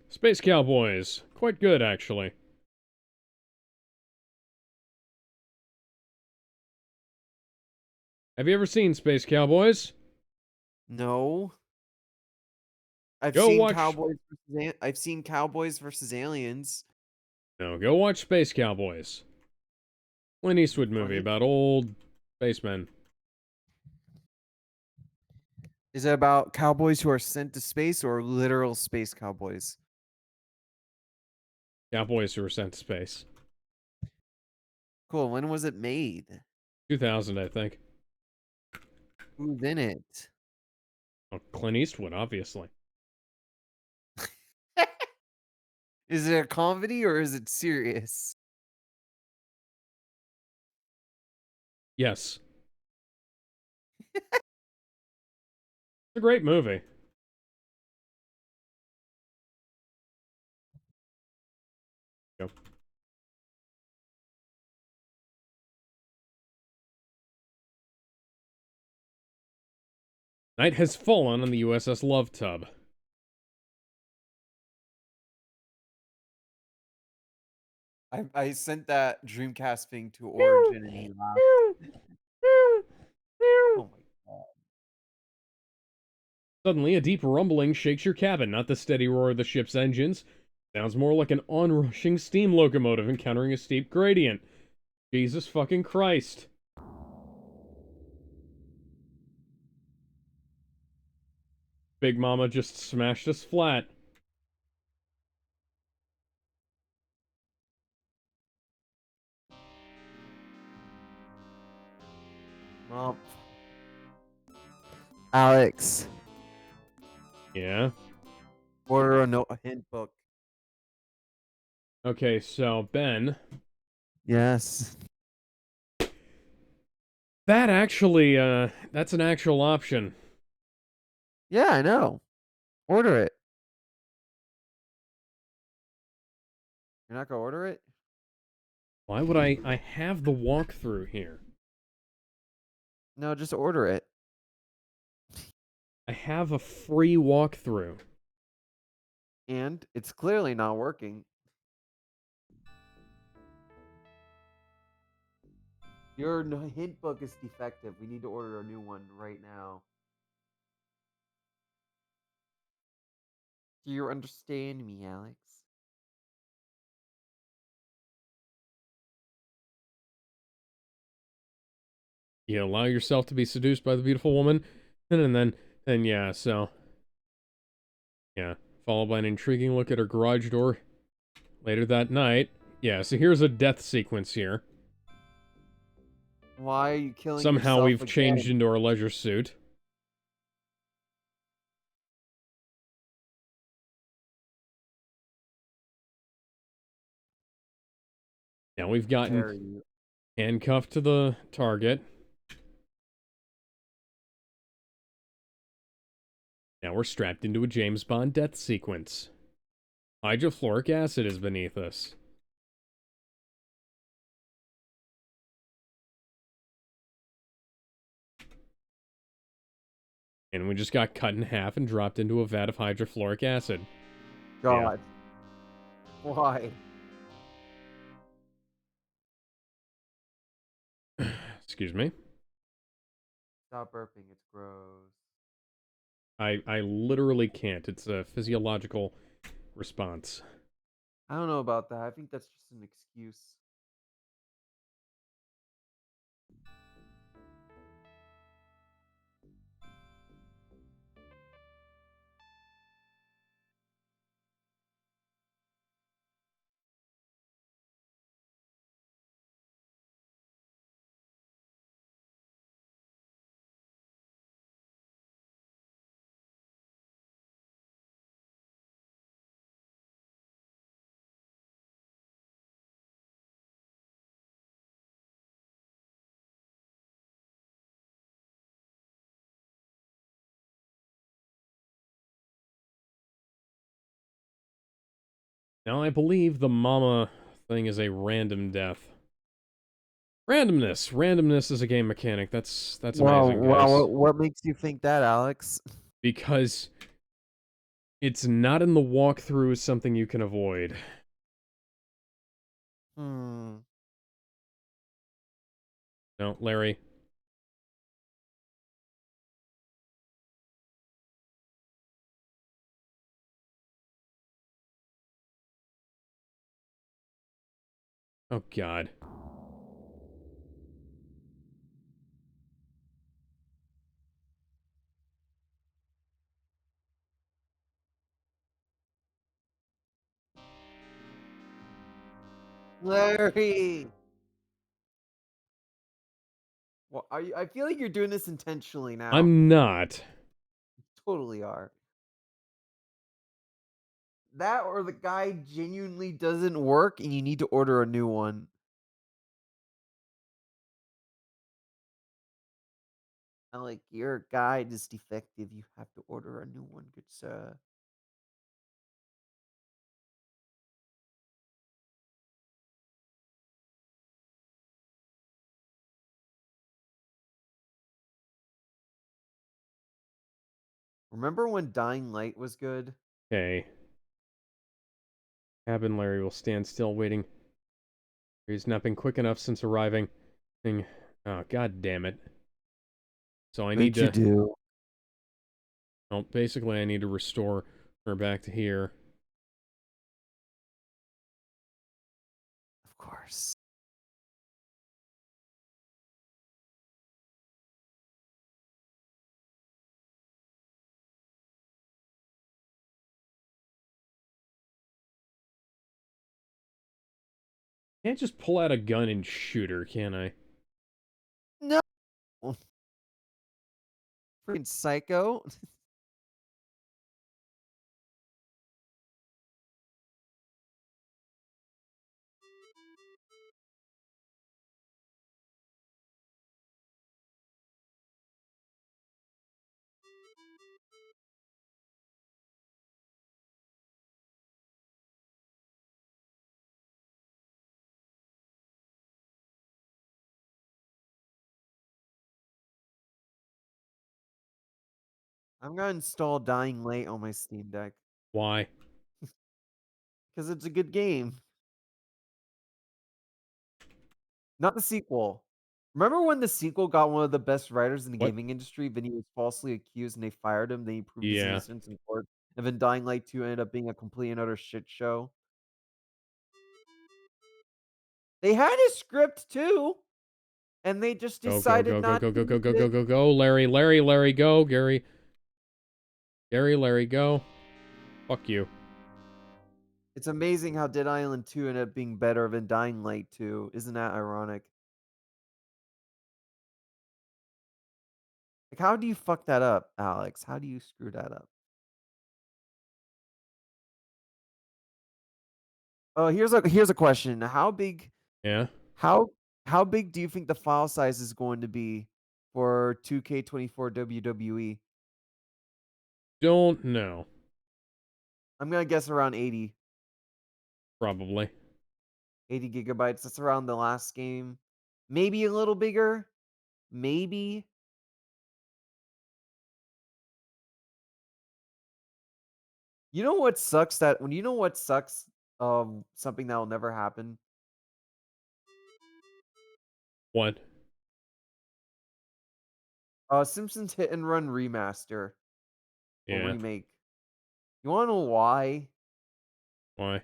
Space Cowboys. Quite good, actually. Have you ever seen Space Cowboys? No. I've Go seen watch... Cowboys versus I've seen Cowboys versus Aliens. No, go watch Space Cowboys. Clint Eastwood movie Funny. about old spacemen. Is it about cowboys who are sent to space or literal space cowboys? Cowboys who were sent to space. Cool. When was it made? 2000, I think. Who's in it? Oh, Clint Eastwood, obviously. Is it a comedy or is it serious? Yes. It's a great movie. Go. Night has fallen on the USS Love Tub. I sent that Dreamcast thing to Origin and he laughed. Oh my god. Suddenly, a deep rumbling shakes your cabin, not the steady roar of the ship's engines. Sounds more like an onrushing steam locomotive encountering a steep gradient. Jesus fucking Christ. Big Mama just smashed us flat. Well, Alex, Yeah? order a hint book. Okay, so, Ben. Yes. That actually, that's an actual option. Yeah, I know. Order it. You're not gonna order it? Why would I have the walkthrough here. No, just order it. I have a free walkthrough. And it's clearly not working. Your hint book is defective. We need to order a new one right now. Do you understand me, Alex? You allow yourself to be seduced by the beautiful woman, and then yeah, so... Yeah, followed by an intriguing look at her garage door later that night. Yeah, so here's a death sequence here. Why are you killing Somehow yourself we've changed again? into our leisure suit. Now we've gotten Dare you? handcuffed to the target. Now we're strapped into a James Bond death sequence. Hydrofluoric acid is beneath us. And we just got cut in half and dropped into a vat of hydrofluoric acid. God. Why? Yeah. Excuse me. Stop burping. It's gross. I literally can't. It's a physiological response. I don't know about that. I think that's just an excuse. Now I believe the mama thing is a random death. Randomness. Randomness is a game mechanic. That's Wow, amazing, guys. what makes you think that, Alex? Because it's not in the walkthrough as something you can avoid. Hmm. No, Larry. Oh, God. Larry! Well, I feel like you're doing this intentionally now. I'm not. Totally are. That or the guy genuinely doesn't work and you need to order a new one. And like your guide is defective, you have to order a new one, good sir. Remember when Dying Light was good? Okay. Cabin Larry will stand still waiting. He's not been quick enough since arriving. Oh, God damn it. So I need Bet you to... do. Well, basically I need to restore her back to here. Of course. Can't just pull out a gun and shoot her, can I? No. Freaking psycho. I'm gonna install Dying Light on my Steam Deck. Why? Because it's a good game. Not the sequel. Remember when the sequel got one of the best writers in the What? gaming industry, then he was falsely accused and they fired him, then he proved his Yeah. innocence in court, and then Dying Light 2 ended up being a complete and utter shit show? They had a script too, and they just Go, go, decided go, go, not go, to go, go, use go, go, it. go, go. Larry, Larry, Larry, go. Gary. Gary, Larry, go. Fuck you. It's amazing how Dead Island 2 ended up being better than Dying Light 2. Isn't that ironic? Like, how do you fuck that up, Alex? How do you screw that up? Oh, here's a question. Yeah? How how big do you think the file size is going to be for 2K24 WWE? don't know. I'm gonna guess around 80. Probably. 80 gigabytes. That's around the last game. Maybe a little bigger. Maybe. You know what sucks that when you know what sucks something that will never happen? What? Simpsons Hit and Run remaster or Yeah. remake. You want to know why? Why?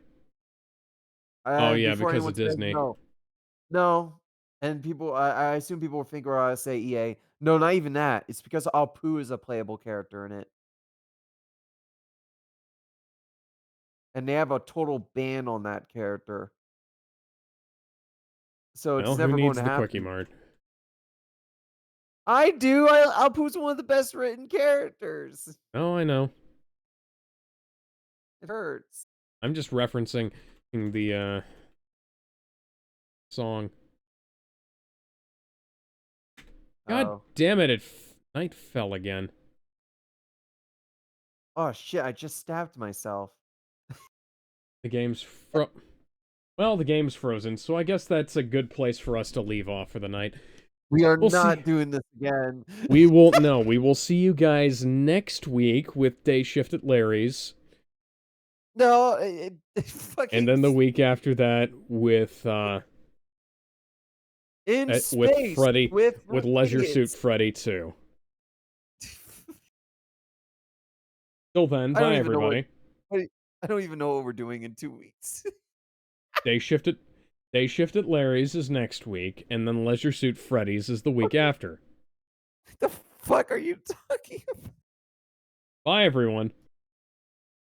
Oh, yeah, Before because anyone of says Disney. no. No. And I assume people will think we're gonna say EA. No, not even that. It's because Apu is a playable character in it. And they have a total ban on that character. So Well, it's who never going needs to the Quickie happen. Mart? I do. Apu's one of the best written characters. Oh, I know. It hurts. I'm just referencing the, song. God Oh. damn it, night fell again. Oh shit, I just stabbed myself. The game's well, the game's frozen, so I guess that's a good place for us to leave off for the night. We are We'll see. not doing this again. We won't know. We will see you guys next week with Day Shift at Larry's. No, it fucking And then the week after that with in with space Freddy, with with Leisure Suit rockets. Freddy 2. Till then, I don't bye even know everybody. I don't even know what we're doing in 2 weeks. Day Shift at Larry's is next week, and then Leisure Suit Freddy's is the week after. What the fuck are you talking about? Bye everyone.